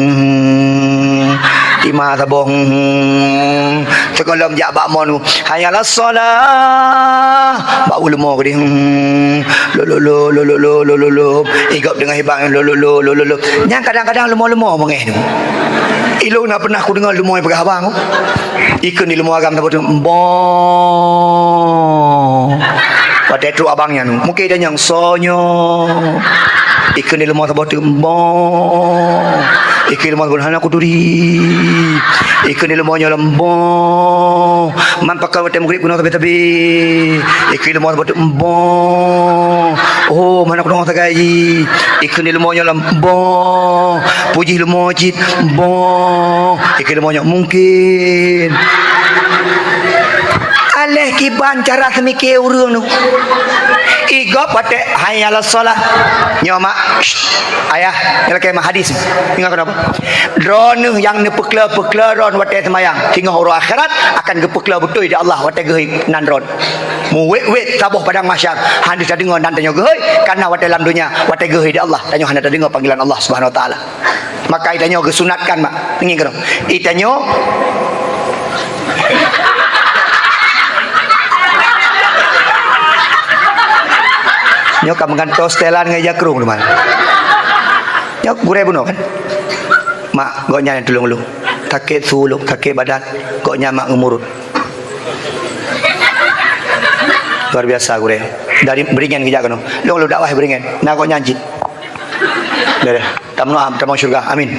Ima sabong. Sekolah jak bak mon. Hayalah solah. Bak ulama ke dia. Lo. Igap dengan hebat lo. Yang kadang-kadang lemah-lemah mengeh tu. Ilo nak pernah aku dengar lemah pegang abang. Ikut ni lemah agam apa tu? Bon. Pada tu abangnya nu. Mungkin dia yang sonyo. Ikan di lemah tabah tu mbong. Ikan lemah berhana kuduri. Ikan di lemahnya lembong. Man pakai mata murid guna tabi-tabi. Ikan lemah tabah tu mbong. Oh, mana aku nak gaji. Ikan di lemahnya lembong. Puji lemah jit mbong. Ikan lemahnya mungkin. Aleh kiban cara semikir urang tu. Igo pate hayal solat nyoma ayah nyalakai hadis ingat kenapa drone yang nepekla ron wate semayang tinggal orang akhirat akan gepekla betul di Allah wate geui nan ron mu wet sabuh padang mahsyar handis dengar nan tanya geui karena wate dalam dunia wate geui di Allah tanya handa dengar panggilan Allah Subhanahu wa taala maka itanya gesunatkan mak ngin kena itanya nyok kamangan tostelan ngaja kerung teman nyok gure buno kan mak goknya tulung-tulung takit suluk takit badan goknya mak ngumurut luar biasa gure dari beringan kerja kan lu dakwah beringan nak goknya anjit dah tamno am tamang surga amin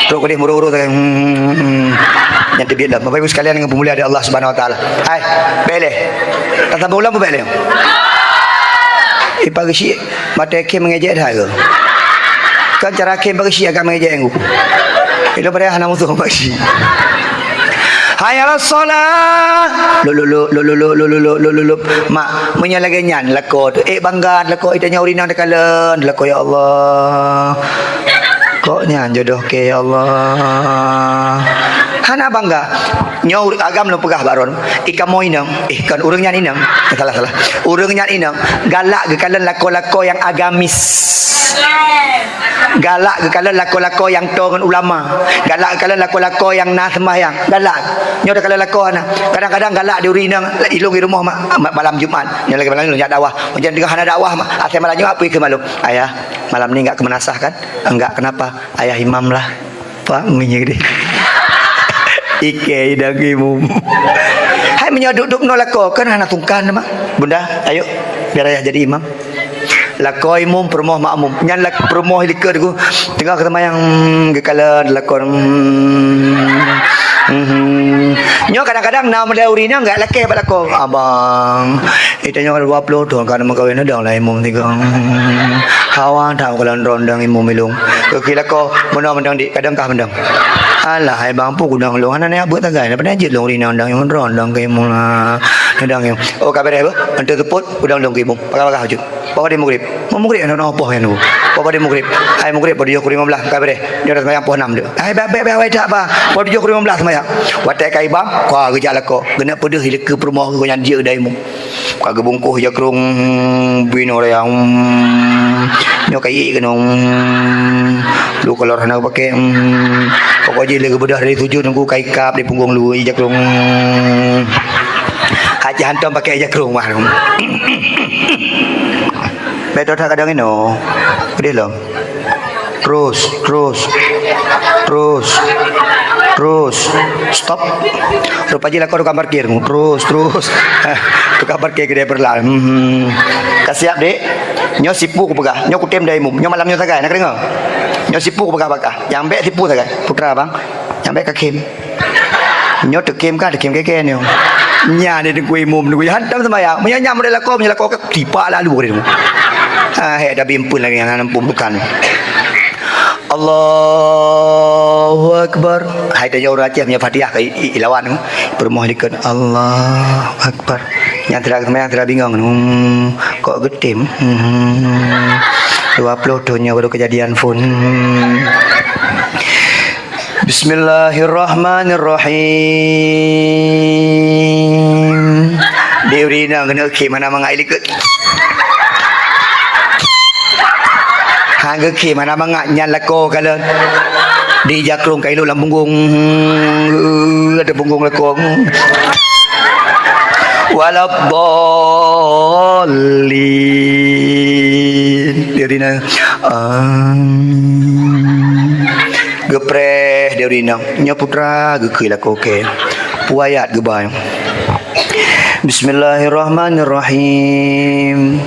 terus kau muru-muru tak yang terbiar dah bapak ibu sekalian dengan pemulia dari Allah Subhanahu wa taala hai bele tak sampai ulang bele pagi si mata kem mengejek dah ke kan cara kem pagi si agak mengejek aku itu pada hana musuh pagi hayal solat lu mak menyalaganyan lako tu bangga lako itanya urina dekalan lako ya Allah kok nyan jodoh ke ya Allah hana bangga nyaur agam lu pegah baron ikan mo inang kan urang nyan inang salah urang nyan inang galak ke kalian lako-lako yang agamis galak ke kalian lako-lako yang tongan ulama galak ke kalian lako-lako yang nah sembahyang galak nyo dah kalian lako ana kadang-kadang galak di urinang ilung di rumah malam Jumat nyo lagi malam lu nyak dakwah macam dengan hana dakwah asal malam Jumat pergi ke malu ayah malam ni enggak ke menasah kan enggak kenapa ayah imam lah pak minyak dia Ike dah imam. Hai menyoduk-duk no lako kan anak tungkan mak. Bunda, ayo biar ayah jadi imam. Lako imam permoh makmum. Nyan lak permoh likar ku. Tengah ketemu yang gekalan lakon. Nyo kadang-kadang nama dia urina enggak laki pak lako. Abang. Itanya kalau 20 tahun kan makawin dah lah imam tiga. Hawan tahu kalau rondang imam milung. Kira ko menang di kadang kah menang. Alah hai bang pu kudang long ana ne abut tagai na penajit long rina undang yang rondang ke imam lah. Ndang yang. Oh kabar apa? Ante teput kudang long ke imam. Pakah hujud. Pakah di maghrib. Mau maghrib ana apa yang tu? Pakah di maghrib. Ai maghrib pada jok 15 kabar dia dah sembahyang pukul 6 dah. Ai baik wai tak apa. Pada jok 15 sembahyang. Watai kai bang, kau kerja lah kau. Kena pedih ke perumah kau yang dia dah imam. Kagak bungkuh je kerung bino yang nyo kai kena lu kalau nak pakai pokok je lega bedah dari 7 nunggu kai kap di punggung lu je kerung haji hantam pakai je kerung mah betul tak kadang ino pedih lo terus stop rupanya lah kau tukang parkir terus tukang parkir ke dia berlalu kasiap dek nyo sipu ku pegah nyo kutem dari mum nyo malam nyo tagai nak dengar nyo sipu ku pegah yang bek sipu tagai putra bang yang bek kakim nyo tekim kan tekim keke nyo nya ni dengku imum dengku hantam sembahyang menyanya model lako tipa lalu dia ada bimpun lagi yang nampum bukan Allahu Akbar. Hai tanya orang Aceh punya Fatihah ke ilawan permohonkan Allahu Akbar. Yang tidak bingung kok getim 20 tahunnya baru kejadian pun. Bismillahirrahmanirrahim. Diurina kena ke mana mangai likut. Hangga ke mana mangak nyan lako kalau di jakrung kailu lam punggung ada punggung lako waladdallin diurina gepreh diurina nya putra ge ke lako ke puayat ge bay Bismillahirrahmanirrahim.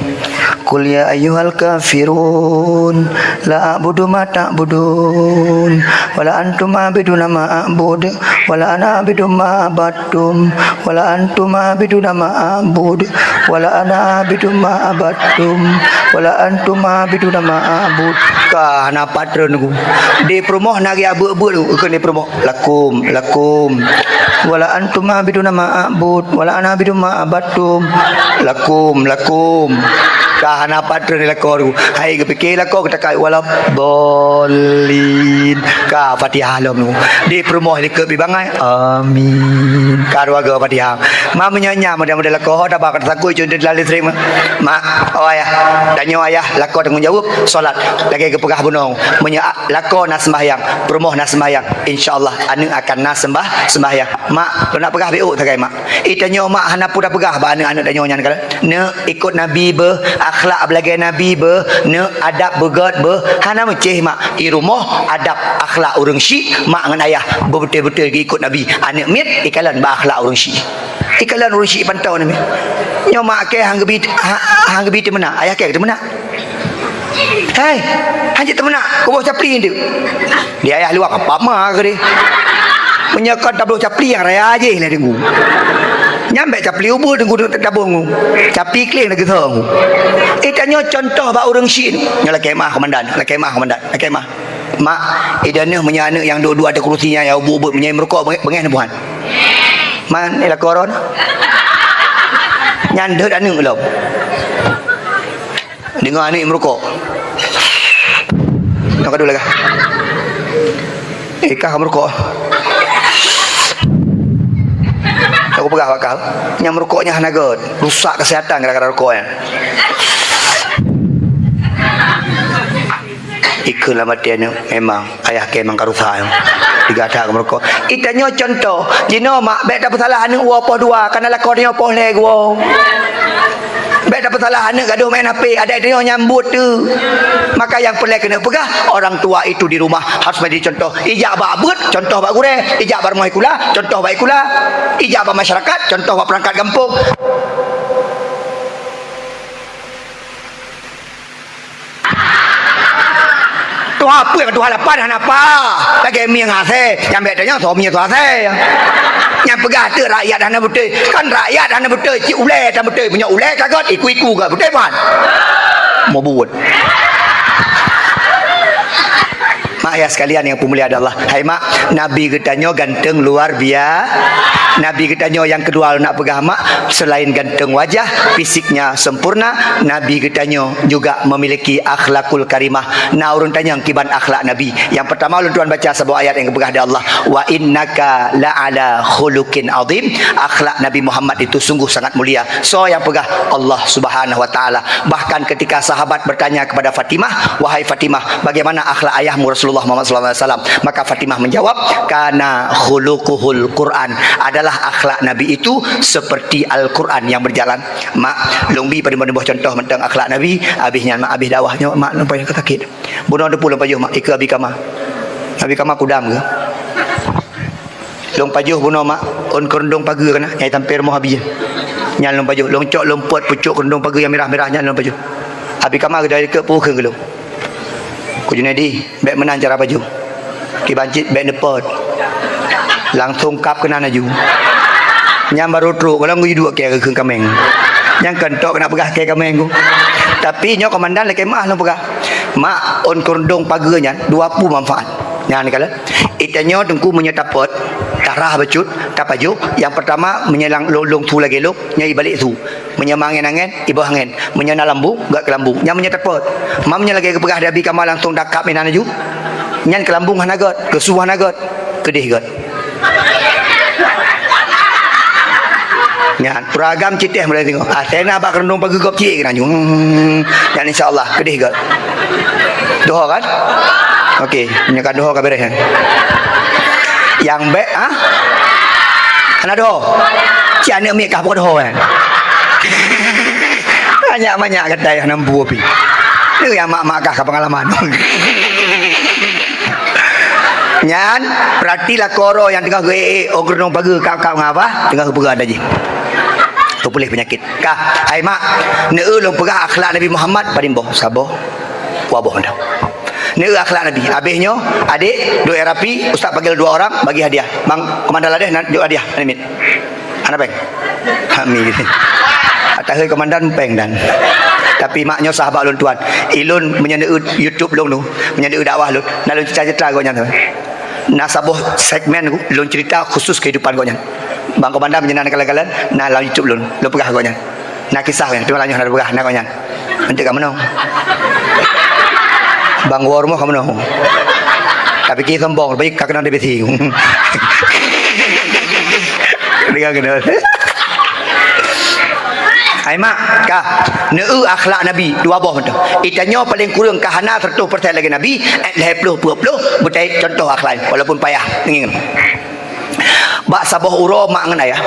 Qul ya ayyuhal kafirun la a'budu ma ta'budun wala antum a'buduna ma a'bud wala ana a'budu ma abattum wala antum a'buduna ma a'bud wala ana a'budu ma abattum wala antum a'buduna ma a'bud. Ka na patron ku di promoh nagi abu-abu tu ke ni promoh lakum wala antum a'buduna ma a'bud wala ana a'budu ma abattum lakum kahana patron ni lakor hai ke fikir lakor kita kai wala bolin ka Fatihah lom di promoh ni ke bibangai amin ka warga Fatihah ma menyanya mudah-mudahan lakor dah bakal takut cun lalu terima mak oh ayah tanya ayah lakor tanggung jawab solat lagi ke pegah bunong menya lakor nak sembahyang promoh nak sembahyang insyaallah anu akan nak sembahyang mak nak pegah BO tak kai mak itanya mak hana pun dah pegah ba anak tanya nyan kala ne ikut nabi be akhlak belagai nabi be ne adab begat be hana meceh mak di rumah adab akhlak orang syik mak dengan ayah betul-betul ikut nabi anak mit ikalan ba akhlak orang syik ikalan orang syik pantau ni nyo mak ke hang gebi temena ayah ke temena hai hang temena ko bawa capli dia dia ayah luar apa mak ke dia menyekat tablo capli yang raya aje lah dengu nyampe capli ubur tengku tabung capi kling lagi thong itanya contoh ba orang syik nya la kemah komandan mak idana punya anak yang dua-dua ada kerusinya ya ubur-ubur punya merokok bengen buhan man ila koron nyandet anak belum dengar anak merokok nak dulu lah kah merokok aku pegah bakal yang merokoknya hanagot rusak kesehatan gara-gara rokoknya ikut lah matiannya memang ayah ke memang karusa digada ke merokok itanya contoh jino mak baik dapat salah anak apa dua karena lakonnya apa lego baik dapat salah anak gaduh main HP ada dia nyambut tu maka yang perlu kena pegah orang tua itu di rumah harus menjadi contoh ijak babut contoh bak gure ijak bar kula contoh baik kula ijak bar masyarakat contoh bak perangkat kampung tu apa yang tu halapan apa lagi miang hase yang bedanya suami tu hase yang pegah tu rakyat dana betul kan rakyat dana betul cik ulai dana betul punya ulai kagot iku ke betul kan mau buat mak ayah sekalian yang pemulia Allah hai mak nabi katanya ganteng luar biasa nabi katanya yang kedua nak pegah mak selain ganteng wajah fisiknya sempurna nabi katanya juga memiliki akhlakul karimah nah urun tanya kiban akhlak nabi yang pertama ulun tuan baca sebuah ayat yang pegah dari Allah wa innaka la'ala khuluqin azim akhlak Nabi Muhammad itu sungguh sangat mulia so yang pegah Allah Subhanahu wa taala bahkan ketika sahabat bertanya kepada Fatimah wahai Fatimah bagaimana akhlak ayahmu Rasulullah Muhammad SAW maka Fatimah menjawab kana khuluquhul Quran adalah akhlak Nabi itu seperti Al-Quran yang berjalan mak longbi pada mana contoh tentang akhlak Nabi habisnya mak habis dakwahnya mak nampak yang sakit bunuh ada pulang pajuh mak ikut abi kama kudam ke long pajuh bunuh mak on kerendong pagar kena nyai tampir rumah habis nyal long pajuh long cok lompot pucuk kerendong pagar yang merah-merahnya long pajuh abi kama ke dari ke pukeun ke long ku Junaidi baik menang cara baju ki bancit baik nepot langsung kap kena naju nyam baru truk kalau ngu dua ke keung kameng yang kentok kena pegah ke kameng ku tapi nyo komandan le kemah long pegah mak on kondong pagernya 20 manfaat nyan kala itanyo tengku menyetapot darah becut tapaju yang pertama menyelang lolong tu lagi lok nyai balik tu menyemangin angin ibu angin menyana lambung gak ke lambung yang menyetapot mamnya lagi kepegah dabi kamal langsung dakap minan aju nyan ke lambung hanagot ke suah hanagot kedih got nyan peragam citih mulai tengok tena bak rendong pagi gop cik kena dan insyaallah kedih got doa kan okey menyekat doa ka beres kan yang baik anak doa cik anak mik kah doa kan banyak kedai yang nampu api itu yang mak-mak kah pengalaman Nyan, perhatilah koro yang tengah ogur nong pagi kau ngapa? Tengah berada je. Tu boleh penyakit. Kah, ai mak, neulung pegah akhlak Nabi Muhammad padimbo, sabar. Wabah dah. Neul akhlak Nabi. Habisnya, adik, duk rapi, ustaz panggil 2 orang bagi hadiah. Bang komandan ada nakjuk hadiah. Ani mit. Ana peng. Kami gitu. Atas komandan peng dan. Tapi maknya sahabat lun tuan. Ilun menyendeu YouTube lun tu, menyendeu dakwah lun. Nak lun cerita gonya tu. Nak sabuh segmen lun cerita khusus kehidupan gonya. Bang komandan menyenang kalian nak lawan YouTube lun. Lun pegah gonya. Nak kisah gonya. Tengok lanjut nak pegah nak gonya. Nanti kamu noh. Bang war mo kamu noh. Tapi kita sombong, baik kakak nak debeti. Dengar kena. Ai mak ka neu akhlak Nabi 2 boh tu. Itanya paling kurang kahana 100% lagi Nabi 20 betai contoh akhlak walaupun payah ngin. Bak sabah uro mak ngan ayah.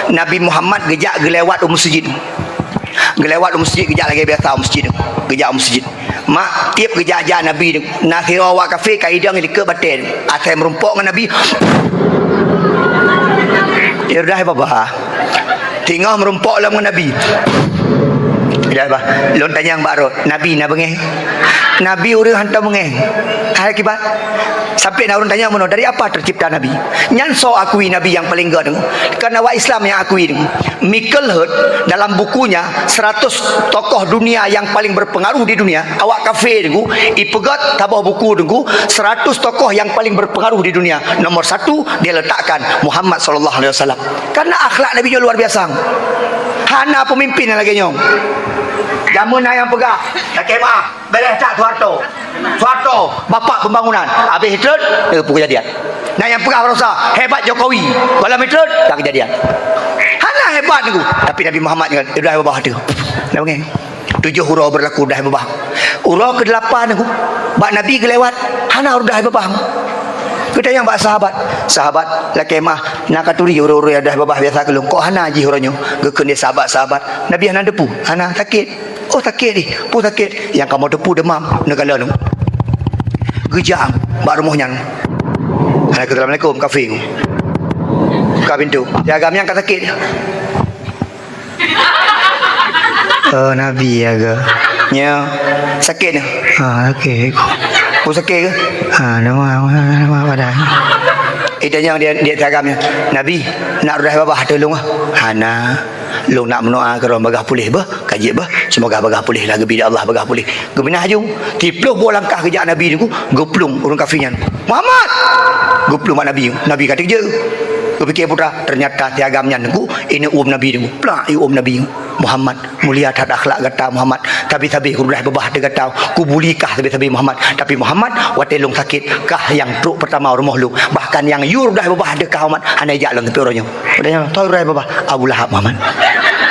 Nabi Muhammad gejak gelewat masjid. Gelewat masjid gejak lagi biasa masjid. Gejak masjid. Mak tiap gejak aja Nabi nasira wa kafe kaidang di ke batin. Asal merumpok dengan Nabi. Ya dah bapa. Tengah merumpok lah dengan Nabi. Ya bah, lon tanya yang baru. Nabi nak bengeh. Nabi orang hantar bengeh. Hai kibat. Sampai nak orang tanya mana dari apa tercipta Nabi? Nyan so akui Nabi yang paling gede. Karena wa Islam yang akui. Michael Hurt dalam bukunya 100 tokoh dunia yang paling berpengaruh di dunia. Awak kafe dengu, ipegat tabah buku dengu 100 tokoh yang paling berpengaruh di dunia. Nomor 1 dia letakkan Muhammad sallallahu alaihi wasallam. Karena akhlak Nabi nya luar biasa. Hana pemimpin lagi nyong. Jamun yang pegah. Tak kemah. Beres tak Soeharto. Soeharto bapak pembangunan. Habis Hitler kejadian. Nah yang pegah rasa hebat Jokowi. Kalau Hitler tak kejadian. Hana hebat tu. Tapi Nabi Muhammad kan dah babah tu. Nampak kan? 7 huruf berlaku dah babah. Huruf ke-8 tu. Bak Nabi kelewat. Hana dah babah. Kita yang bak sahabat la kemah nak katuri uru-uru yang dah babah biasa kelung. Kok hana ji huranyo. Gekun dia sahabat-sahabat. Nabi hana depu. Hana sakit. Oh sakit ni. Pu sakit. Yang kamu depu demam negala tu. Gejam bak rumahnya. Assalamualaikum kafe. Buka pintu. Jaga yang kat sakit. Oh Nabi jaga. Ya. Sakit ni. Ha okey. Kau sakit ke? Ha nama badan. Itanya dia tagamnya. Nabi nak dah babah tolong ah. Hana lu nak menoa ke orang bagah pulih bah, kaji bah. Semoga bagah pulih lah gebi Allah bagah pulih. Gebinah hajung. Tipluh bola langkah kejak Nabi ni ku, geplung orang kafirnya. Muhammad. Geplung mak Nabi. Nabi kata je. Kau fikir putra, ternyata tiagamnya nengku ini Nabi nengku. Plak Nabi Muhammad mulia tak akhlak kata Muhammad. Tapi kau dah babah dia kata ku bulikah tapi Muhammad. Tapi Muhammad watelung sakit kah yang truk pertama rumah lu. Bahkan yang yur dah babah dia kah Muhammad anai jalan tapi orangnya. Padanya tahu dah babah Abu Lahab Muhammad.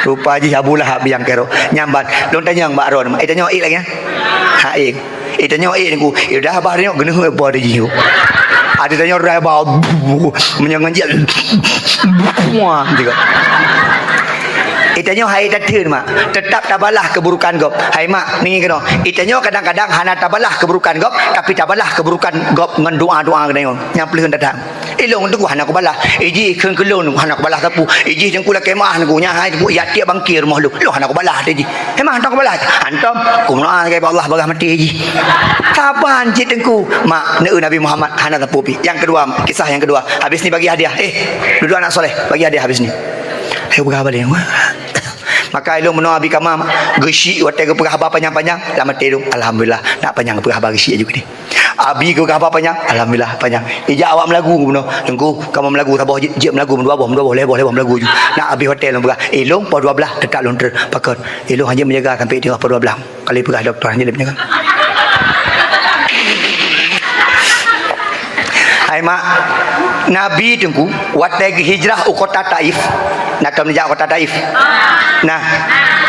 Rupa je Abu Lahab yang kero nyambat. Long tanya Mbak Ron. Tanya ik lagi. Ha ik. Tanya ik nengku. Dah babah dia genuh apa dia jiu. Ada tanya orang bawa menyanganjil. Wah, gitu. Itanya hai datun mak. Tetap tabalah keburukan gop. Hai mak, ni kena. Itanya kadang-kadang hana tabalah keburukan gop, tapi tabalah keburukan gop dengan doa-doa kena yang. Yang pelihun datang. Ilong tu hana ku balah. Iji keun kelun hana ku balah tapu. Iji jengku la kemah ku nya hai ku ya tiap bangkir rumah lu. Lu hana ku balah dia ji. Hemah hantar ku balah. Hantam ku doa ke Allah bagah mati ji. Kapan cik tengku? Mak, Nabi Muhammad hana tapu pi. Yang kedua, kisah yang kedua. Habis ni bagi hadiah. Dua anak soleh bagi hadiah habis ni. Ayo berapa balik. Maka ilmu menua abi kama gesi wate ke perhaba panjang-panjang lama tiru alhamdulillah nak panjang perhaba gesi juga ni. Abi ke perhaba panjang alhamdulillah panjang. Ija awak melagu beno. Tengku kamu melagu tabah je melagu dua boleh melagu ju. Nak abi hotel lembah. Ilung po 12 dekat lonter pakot. Ilung hanya menjaga sampai tengah po 12. Kali perah doktor hanya dia menjaga. Hai mak Nabi tengku wate hijrah ke kota Taif. Nak menjak kota Taif. Nah,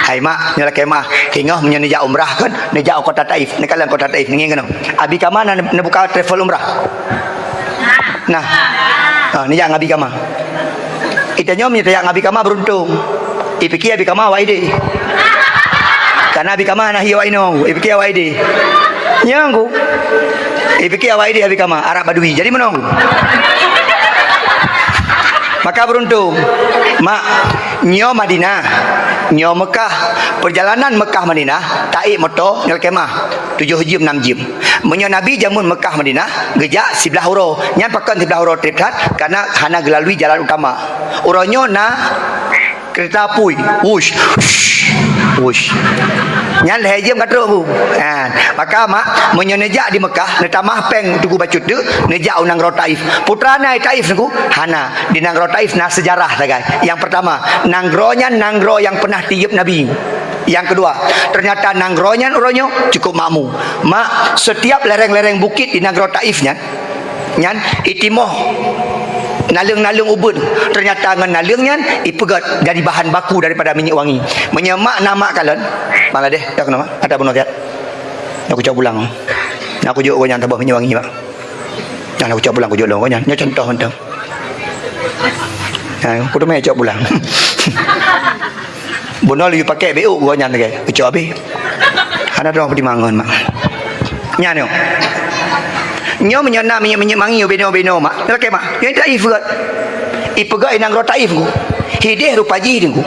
hai mak nyala kemah hingga menjak umrah kan, menjak kota Taif. Nak kalang kota Taif ni kan. Abi ka mana nak buka travel umrah. Nah. Ni yang abi ka mana. Itanya yang abi ka mana beruntung. Ipikir abi ka mana waide. Karena abi ka mana hiwa ino, ipikir waide. Nyanggu. Fikir awak dia habis kamar Arab Badui. Jadi mana? Maka beruntung mak nyo Madinah, nyo Mekah. Perjalanan Mekah Madinah taik motor nyo kemah 7 jam 6 jam. Menyo Nabi jamun Mekah Madinah gejak sebelah huro. Nyan pakan sebelah huro terdekat karena hana gelalui jalan utama. Uronyo na kereta api. Wush. Wush. Nyan leh jam kata aku. Maka mak menyo nejak di Mekah netamah peng tuku bacut tu nejak unang ro Taif. Putra nai Taif niku hana di nang ro Taif nah sejarah tagai. Yang pertama, nangronya nangro yang pernah tiup Nabi. Yang kedua, ternyata nangronya uronyo cukup makmu. Mak setiap lereng-lereng bukit di nangro Taifnya nyan itimoh nalung-nalung ubun. Ternyata dengan nalungnya ipegat jadi bahan baku daripada minyak wangi. Menyemak nama kalian. Bangladesh, tak nama? Ada bunuh tiap. Aku coba pulang. Aku juga kau tabah minyak wangi, Pak. Jangan aku coba pulang, aku jual kau nyan. Nya contoh entah. Aku tu mai coba pulang. Bunuh lu pakai BU kau nyan lagi. Coba habis. Ada orang pertimbangan, Mak. Nyan yo. Nyo menyana minyak wangi beno-beno mak. Okey mak. Yang Taif kat. Ipegat inang ro Taif ku. Hidih rupaji dengku.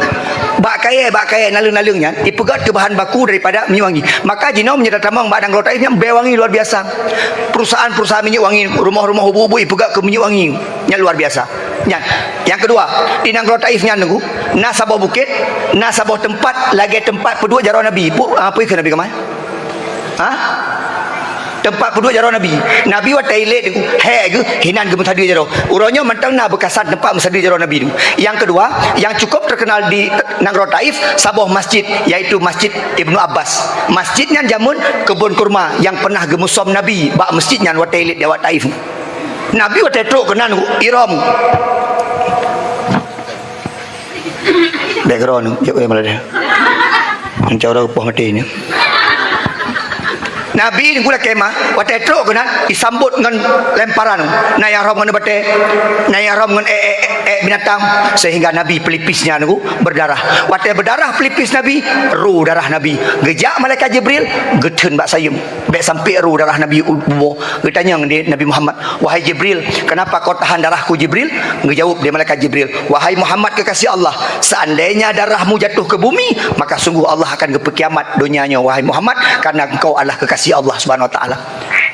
Bak kaya nalung-nalungnya ipegat ke bahan baku daripada minyak wangi. Maka jino menyedot tamang bak nang ro Taifnya wangi luar biasa. Perusahaan-perusahaan minyak wangi, rumah-rumah ibu-ibu ipegat ke minyak wangi. Nya luar biasa. Yang kedua, di nang ro Taifnya nunggu nasabah bukit, nasabah tempat lagi tempat pedua jarah Nabi. Apa ke Nabi kemana? Tempat pedua jarah Nabi. Nabi wa toilet tu he ke hinan ke mesadi jarah. Uronyo mentang na bekasan tempat mesadi jarah Nabi tu. Yang kedua, yang cukup terkenal di Nangro Taif sabuh masjid iaitu Masjid Ibnu Abbas. Masjidnya jamun kebun kurma yang pernah gemusom Nabi bak masjidnya wa toilet dia wa Taif. Nabi wa tetruk kenan iram. Background jap malah dia. Mencara upah mati ni. Nabi ni gula kemah, wate truk kena disambut dengan lemparan. Nai haram dengan bate, nai haram dengan binatang sehingga Nabi pelipisnya niku berdarah. Wate berdarah pelipis Nabi, ru darah Nabi. Gejak malaikat Jibril, gedeun bak sayum. Bek sampai ru darah Nabi ubo. Getanya Nabi Muhammad, "Wahai Jibril, kenapa kau tahan darahku Jibril?" Ngejawab dia malaikat Jibril, "Wahai Muhammad kekasih Allah, seandainya darahmu jatuh ke bumi, maka sungguh Allah akan berkiamat dunianya wahai Muhammad karena engkau adalah kekasih Allah Subhanahu wa taala."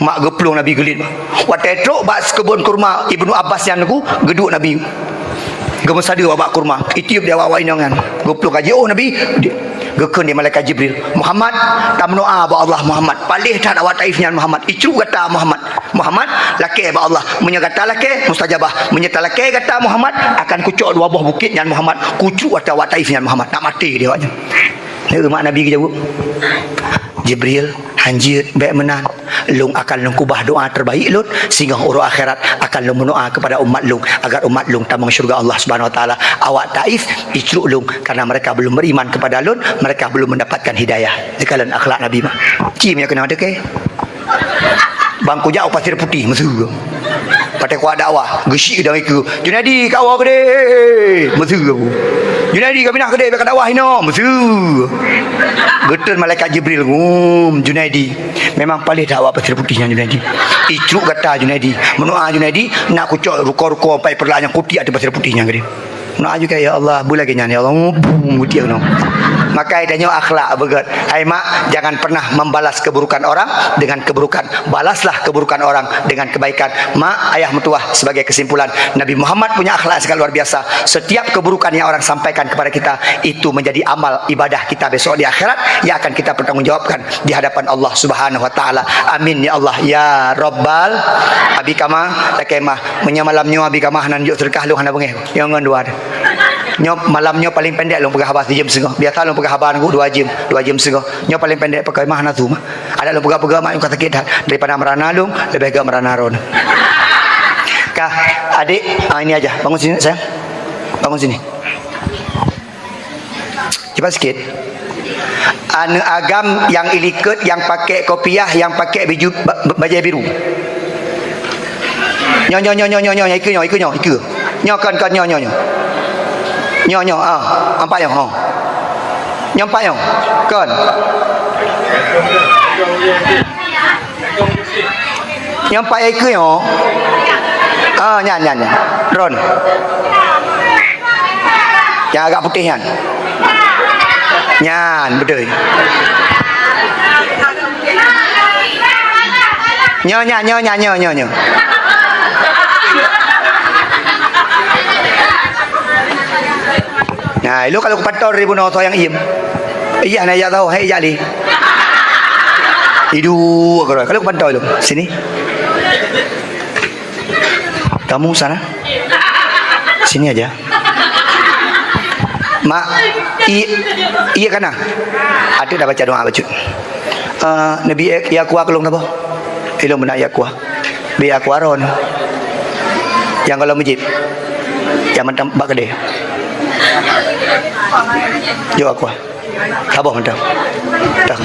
Mak geplung Nabi gelit. Waktu itu bas kebun kurma Ibnu Abbas yang aku geduk Nabi. Gemes ada bak kurma. Itiup dia bawa inangan. Geplung aja oh Nabi. Gekun dia malaikat Jibril. Muhammad tak mendoa ba Allah Muhammad. Palih tak awak taifnya Muhammad. Icu kata Muhammad. Muhammad laki ba Allah. Munya kata laki mustajabah. Munya laki kata Muhammad akan kucuk dua buah bukit yang Muhammad. Kucuk kata awak taifnya Muhammad. Tak mati dia awaknya. Ni mak Nabi jawab. Jibril hanjir baik menan lung akan lung kubah doa terbaik lun sehingga urut akhirat akan lung mendoa kepada umat lung agar umat lung tamang syurga Allah Subhanahu wa taala. Awak Taif icruk lung karena mereka belum beriman kepada lun, mereka belum mendapatkan hidayah. Dikalan akhlak Nabi mah. Cimnya kena ada ke? Bangku jauh pasir putih mesur. Pakai kuat dakwah, gesik dah ikut. Junadi kau awak gede. Mesur aku. Junadi kami nak gede dekat dakwah ino, mesur. Betul malaikat Jibril Junaidi memang paling dakwah pasir putihnya Junaidi. Icruk kata Junaidi, mendoa Junaidi nak kucuk ruko-ruko sampai perlanya putih ada pasir putihnya gede. Mendoa juga ya Allah, boleh kenyang ya Allah, putih no. Maka adanya akhlak begat. Hai mak, jangan pernah membalas keburukan orang dengan keburukan. Balaslah keburukan orang dengan kebaikan. Mak, ayah mertua sebagai kesimpulan, Nabi Muhammad punya akhlak sekali luar biasa. Setiap keburukan yang orang sampaikan kepada kita itu menjadi amal ibadah kita besok di akhirat yang akan kita pertanggungjawabkan di hadapan Allah Subhanahu wa taala. Amin ya Allah ya Rabbal abi kama takemah menyamalamnya abi kama nan juk sedekah lu hana bengeh. Yang ngandua. Nyop malamnya paling pendek long pegah habas 2 jam setengah. Biasa long pegah haban ku 2 jam setengah. Nyop paling pendek pakai mah natu mah. Ada long pegah mak kata kita daripada merana long lebih ke merana ron. Kah adik ini aja bangun sini sayang. Bangun sini. Cepat sikit. Anu agam yang ilikut, yang pakai kopiah, yang pakai baju baju biru. Nyo iku. Nyo kan nyo. Nyo ampak yang nyampak yang kan Yang 4 ekor yo. Nyan. Ron. Yang agak putih kan. Nyan, betul. Nyo. Nah, lu kalau kepator ribu noto yang iem. Iya, nak ya tahu, hai jali. Hidup kalau kepator lu. Sini. Kamu sana. Sini aja. Mak, iya kana. Ada dah baca doa baca. Nabi ya kuah kelong apa? Ilmu nak ya kuah. Bi aku aron. Yang kalau masjid. Yang mentang bak gede. Yo aku. Kabah mentang. Tak.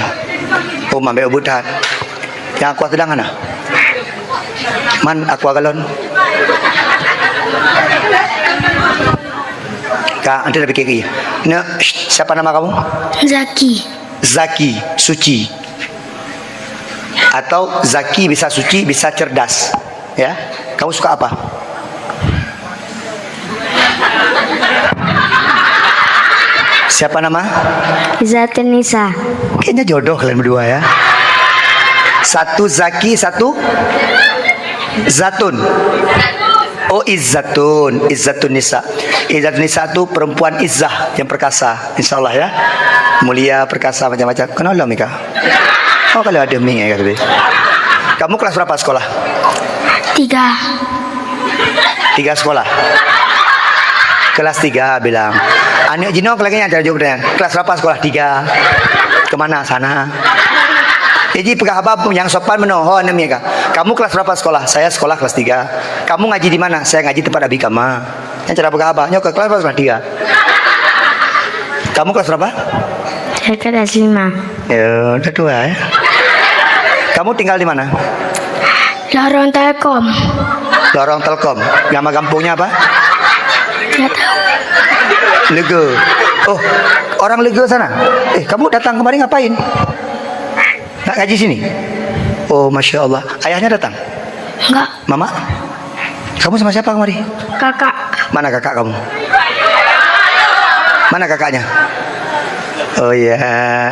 Umam be ubutan. Yang aku sedang mana? Man aku galon. Kak, anda lebih kiri. Siapa nama kamu? Zaki, suci. Atau Zaki bisa suci, bisa cerdas. Ya, kamu suka apa? Siapa nama? Zatun Nisa. Kayaknya jodoh kalian berdua ya. Satu Zaki, satu Zatun. Oh, Izzatun Nisa. Izzatun Nisa itu perempuan izzah yang perkasa, insyaallah ya. Mulia, perkasa, macam-macam. Kenal Mika? Oh, kalau ada mi ya kata. Kamu kelas berapa sekolah? 3 sekolah. Kelas 3 bilang. Anak Jino lagi ajar jawab pertanyaan. Kelas berapa sekolah? 3. Kemana sana? Jadi pegawai yang sopan menoho namanya. Kamu kelas berapa sekolah? Saya sekolah kelas 3. Kamu ngaji di mana? Saya ngaji tempat Abi Kama. Yang cara pegawai nyok ke kelas berapa? Kelas 3. Kamu kelas berapa? Saya kelas 5. Ya, udah tua ya. Kamu tinggal di mana? Lorong Telkom. Lorong Telkom. Nama kampungnya apa? Tidak tahu. Lega. Oh, orang Lega sana. Kamu datang kemari ngapain? Nak ngaji sini? Oh, Masya Allah. Ayahnya datang? Enggak. Mama? Kamu sama siapa kemari? Kakak. Mana kakak kamu? Mana kakaknya? Oh iya.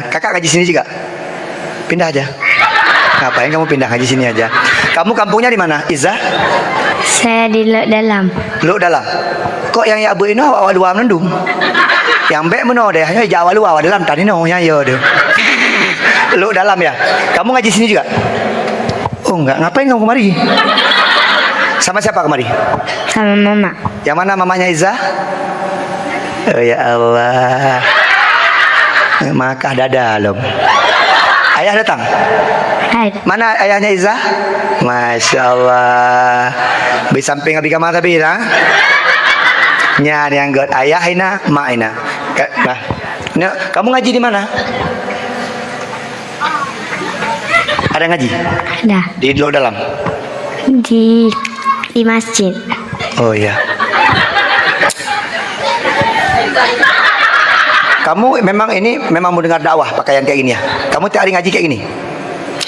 Kakak ngaji sini juga? Pindah aja. Ngapain kamu pindah ngaji sini aja? Kamu kampungnya di mana? Izzah? Saya di Lok Dalam. Lok Dalam. Kok yang ya abu ini awal dua menendung? Yang bek meno deh, hanya Jawa lu awal dalam tadi no nya yo deh. Lok Dalam ya. Kamu ngaji sini juga? Oh enggak, ngapain kamu kemari? Sama siapa kemari? Sama mama. Yang mana mamanya Izzah? Oh ya Allah. Maka dada loh. Ayah datang? Hai. Mana ayahnya Izzah? Masya Allah. Di samping Abi Kamal tapi lah. Nya yang god ayah ina, mak ina. Nah, kamu ngaji di mana? Ada ngaji? Ada. Di Lok Dalam. Di masjid. Oh iya. Kamu memang memang mau dengar dakwah pakaian kayak gini ya? Kamu tiap hari ngaji kayak gini?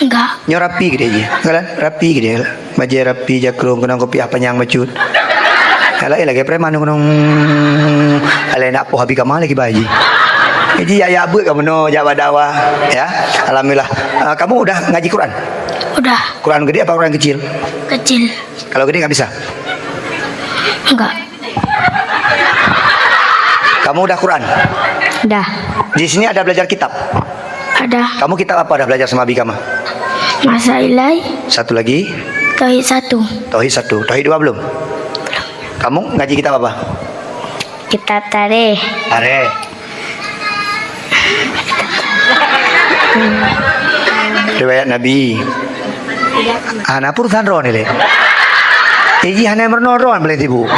Enggak. Nyo rapi gede aja. Kan rapi gede. Baju rapi jakrung kena kopi apa yang macut. Kalau lagi preman nung alai nak poh Abi Kamal lagi baji. Jadi ya buat kamu no jawab dakwah ya. Alhamdulillah. Kamu udah ngaji Quran? Udah. Quran gede apa Quran kecil? Kecil. Kalau gede nggak bisa. Enggak. Kamu udah Quran? Udah. Di sini ada belajar kitab. Ada. Kamu kitab apa udah belajar sama Abi Kamal? Masa ilai. Satu lagi. Tauhid 1. Tauhid 1. Tauhid 2 belum? Kamu ngaji kitab apa? Kitab tarikh. Are. Riwayat Nabi. Ana pursan ron ile. Iji hana merno ron boleh tibu.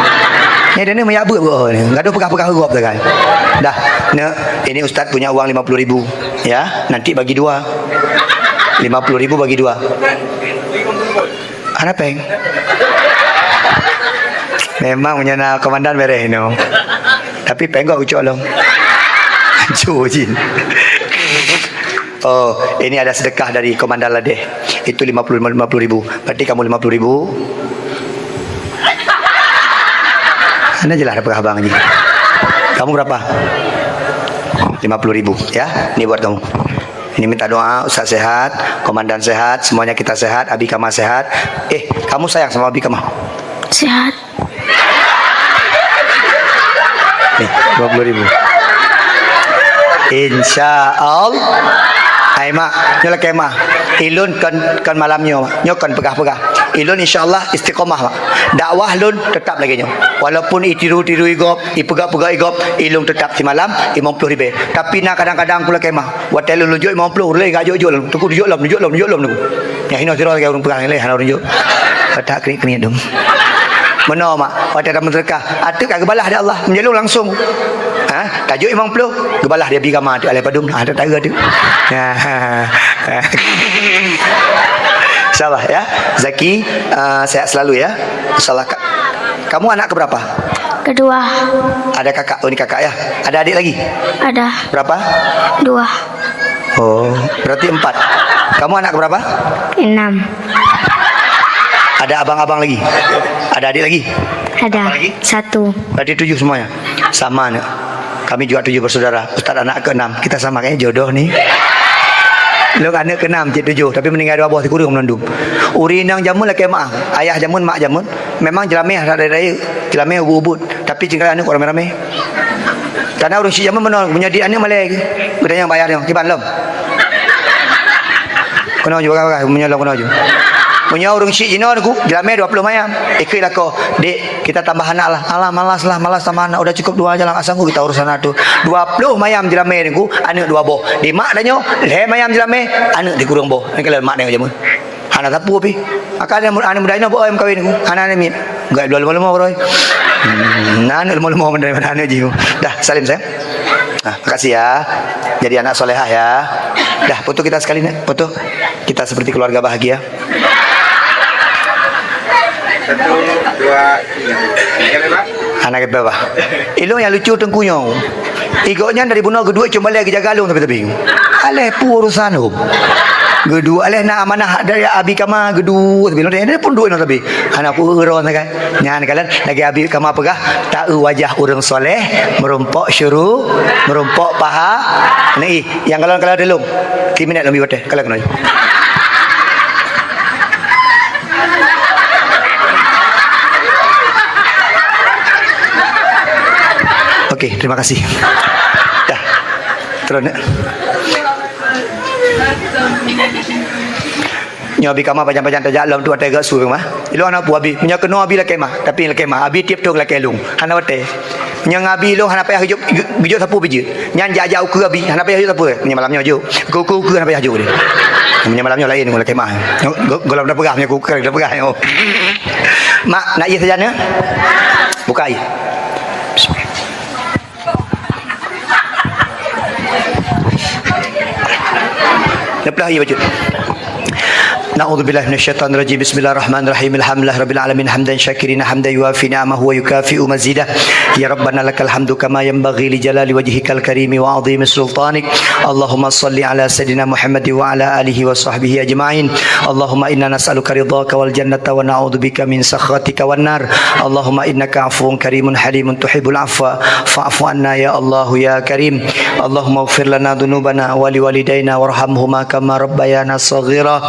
Ni dia ni meyabu bu ni. Enggak ada pekah-pekah gop dah kan. Dah, ini ustaz punya uang 50.000 ya. Nanti bagi 2. 50.000 bagi 2. Ana peng. Memang punya komandan mereh no. Tapi penggok ucok long. Jujin. Oh, ini ada sedekah dari Komandan Ladeh. itu 50 ribu. Berarti kamu 50 ribu. Anda jelas dapat abang aja. Kamu berapa? 50 ribu ya. Ini buat kamu. Ini minta doa, Ustaz sehat, komandan sehat, semuanya kita sehat, Abi Kama sehat. Kamu sayang sama Abi Kama? Sehat. Nih, 20 ribu. Insya Allah. Hai mak, nyola kemah. Ilun kan malamnya, nyo kan pegah-pegah. Ilun insya-Allah istiqomah mak. Dakwah lun tetap lagi nyo. Walaupun tiru-tiru igop, pegah-pegah igop, ilun tetap si malam 50 ribu. Tapi nak kadang-kadang pula kemah. Watel lun lunjuk 50 leh gak jujur. Tuku nunjuk lam tu. Ya hino sira lagi orang pegah leh hana nunjuk. Tak kering dum. Mana mak? Watel dalam sedekah. Atuk kat gebalah dia Allah, menjelung langsung. Tajuk 50 gebalah dia Abi Kama tu alai padum tak tahu tu. Insyaallah ya. Zaki sehat selalu ya. Insyaallah. Kamu anak ke berapa? Kedua. Ada kakak. Oh ini kakak ya. Ada adik lagi? Ada. Berapa? 2. Oh, berarti 4. Kamu anak ke berapa? 6. Ada abang-abang lagi? Ada adik lagi? Ada. 1. Berarti 7 semuanya. Sama nih. Kami juga 7 bersaudara. Ustaz anak ke-6. Kita sama kayaknya jodoh nih. Lu anak ke-6, cik 7. Tapi meninggal dua bawah kurung menandum. Uri nang jamun lah kemah. Ayah jamun, mak jamun. Memang jelameh raya-raya. Jelameh ubud-ubud. Tapi cingkal anak orang rame-rame. Karena orang si jamun menol. Menjadi anak malai. Udah yang bayar yang. Kiban lom. Kena juga menyolong kena juga. Punya orang syik jino aku jelameh 20 mayam. Ikutlah kau. Dek, kita tambah anak lah. Alah malas tambah anak. Udah cukup 2 aja lah. Asangku kita urusan tu. 20 mayam jelameh aku, anak 2 boh. Di mak danyo, leh mayam jelameh, anak di kurung boh. Ni kalau mak dia jamu. Anak tapu api. Akan anak muda ini boh ayam kawin aku. Anak ni enggak dua lama bro. Anak lama dari mana anak jiu. Dah, salim sayang. Makasih ya. Jadi anak solehah ya. Dah, foto kita sekali nih. Foto. Kita seperti keluarga bahagia. 1, 2, 3. Anak berapa? Ilung yang lucu tengkunya. Igoknya dari bunuh kedua cuma lagi jaga alung tapi. Aleh pu urusan hub. Gedua aleh nak amanah dari Abi Kama gedua tapi dia pun duit tapi. Anak pu uron kan. Nyan kalian lagi Abi Kama pegah tak wajah orang soleh merumpok syuru, merumpok paha. Ni yang kalau delung. 3 minit lebih betul kalau kena. Okey, terima kasih. Dah. Terus nak. Nyo Abi Kama panjang-panjang tajak lam tu ada gak suruh mah. Ilo anak pu Abi, punya kena Abi lah kemah, tapi lah kemah Abi tiap tu lah kelung. Hana wate. Nyang Abi lo hana payah hidup sapu biji. Nyan jajak ukur Abi, hana payah hidup sapu. Punya malamnya hidup. Kuku hana payah hidup dia. Punya malamnya lain ngula kemah. Golam dah pegah punya kuku dah pegah. Mak nak ye saja ne? Buka air. Lepas lagi baca. Na'udzubillahi minasyaitonir rajim. Bismillahirrahmanirrahim. Alhamdulillahirabbil alamin hamdan syakirina hamdan yuafi ni'amahu wa yukafi'u mazidah. Ya rabbana lakal hamdu kama yanbaghi li jalali wajhikal karimi wa 'azimi sultanik. Allahumma shalli ala sayidina Muhammad wa ala alihi wa sahbihi ajma'in. Allahumma inna nas'aluka ridhaka wal jannata wa na'udzubika min sakhatika wan nar. Allahumma innaka 'afuwun karimun halimun tuhibbul 'afwa fa'fu anna ya Allah ya karim. Allahumma ighfir lana dhunubana wa liwalidayna warhamhuma kama rabbayana shaghira.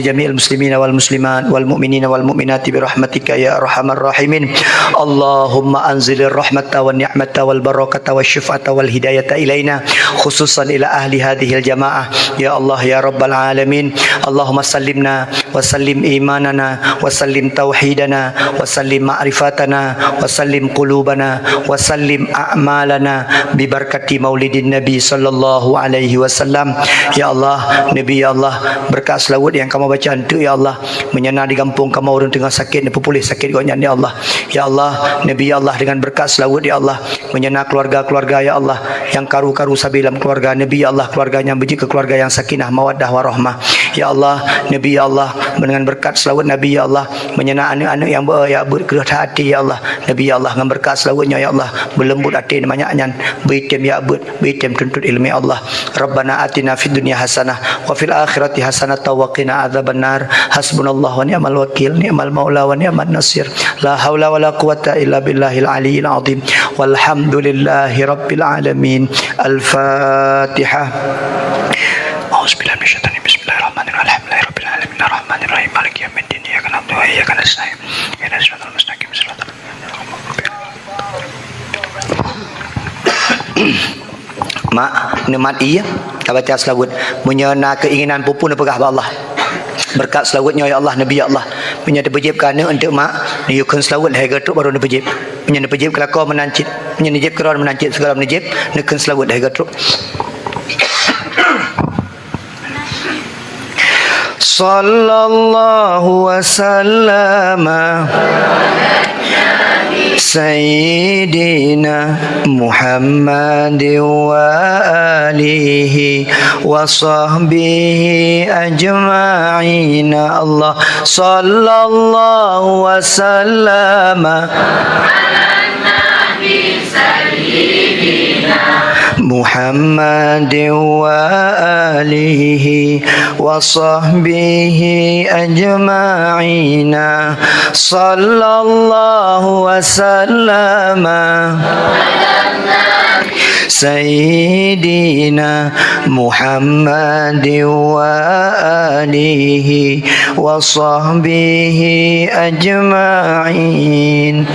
Jami'il muslimina wal muslimat wal mu'minina wal mu'minati bi rahmatika ya arhamar rahimin. Allahumma anzilir rahmata wan ni'mata wal barakata wasyifata wal hidayata ilaina khususan ila ahli hadhil jamaah ya Allah ya rabbal alamin. Allahumma sallimna wa sallim imanana wa sallim tauhidana wa sallim ma'rifatana wa sallim qulubana wa sallim a'malana bi barakati maulidin nabi sallallahu alaihi wasallam. Ya Allah, Nabi ya Allah, berkat selawat yang kamu baca itu ya Allah, menyana di kampung kamu orang tengah sakit ni pulih sakit gonya ya Allah. Ya Allah, Nabi ya Allah, dengan berkat selawat ya Allah, menyana keluarga-keluarga ya Allah yang karu-karu sabilam keluarga Nabi ya Allah, keluarganya beji ke keluarga yang sakinah mawaddah warahmah. ya Allah, Nabi ya Allah, dengan berkat selawat Nabi ya Allah, menyenang anak-anak yang berkeruh hati ya Allah, Nabi ya Allah, dengan berkat selawatnya ya Allah, berlembut hati banyaknya, beritim ya abud, beritim tuntut ilmu ya Allah. Rabbana atina fid dunya hasanah wa fil akhirati hasanah wa qina adzabannar. Hasbunallahu wa ni'mal wakil, ni'mal maula wa ni'man nasir. La haula wa la quwwata illa billahil aliyyil azim. Walhamdulillahi rabbil alamin. Al-Fatihah. A'udzubillahi minasyaitonir rajim. Bismillahirrahmanirrahim. Alhamdulillahirabbil alamin. Arrahmanirrahim. Maliki yaumiddin. Iyyaka na'budu wa iyyaka nasta'in. Ihdinas siratal mustaqim. Shiratal Mak, nikmat iya. Kita baca selawat menyena keinginan pupun pegah Allah. Berkat selawatnya ya Allah, Nabi ya Allah. Punya dipejib kerana untuk mak niukun selawat hai gatuk baru dipejib. Punya dipejib kelakar menancit. Punya nijib keran menancit segala menijib nekun selawat hai gatuk. Sallallahu wasallama Sayyidina Muhammad wa alihi wa sahbihi ajma'in. Allah sallallahu wa sallama Muhammad wa alihi wa sahbihi ajma'in. Sallallahu wa sallama Sayyidina Muhammad wa alihi wa sahbihi ajma'in.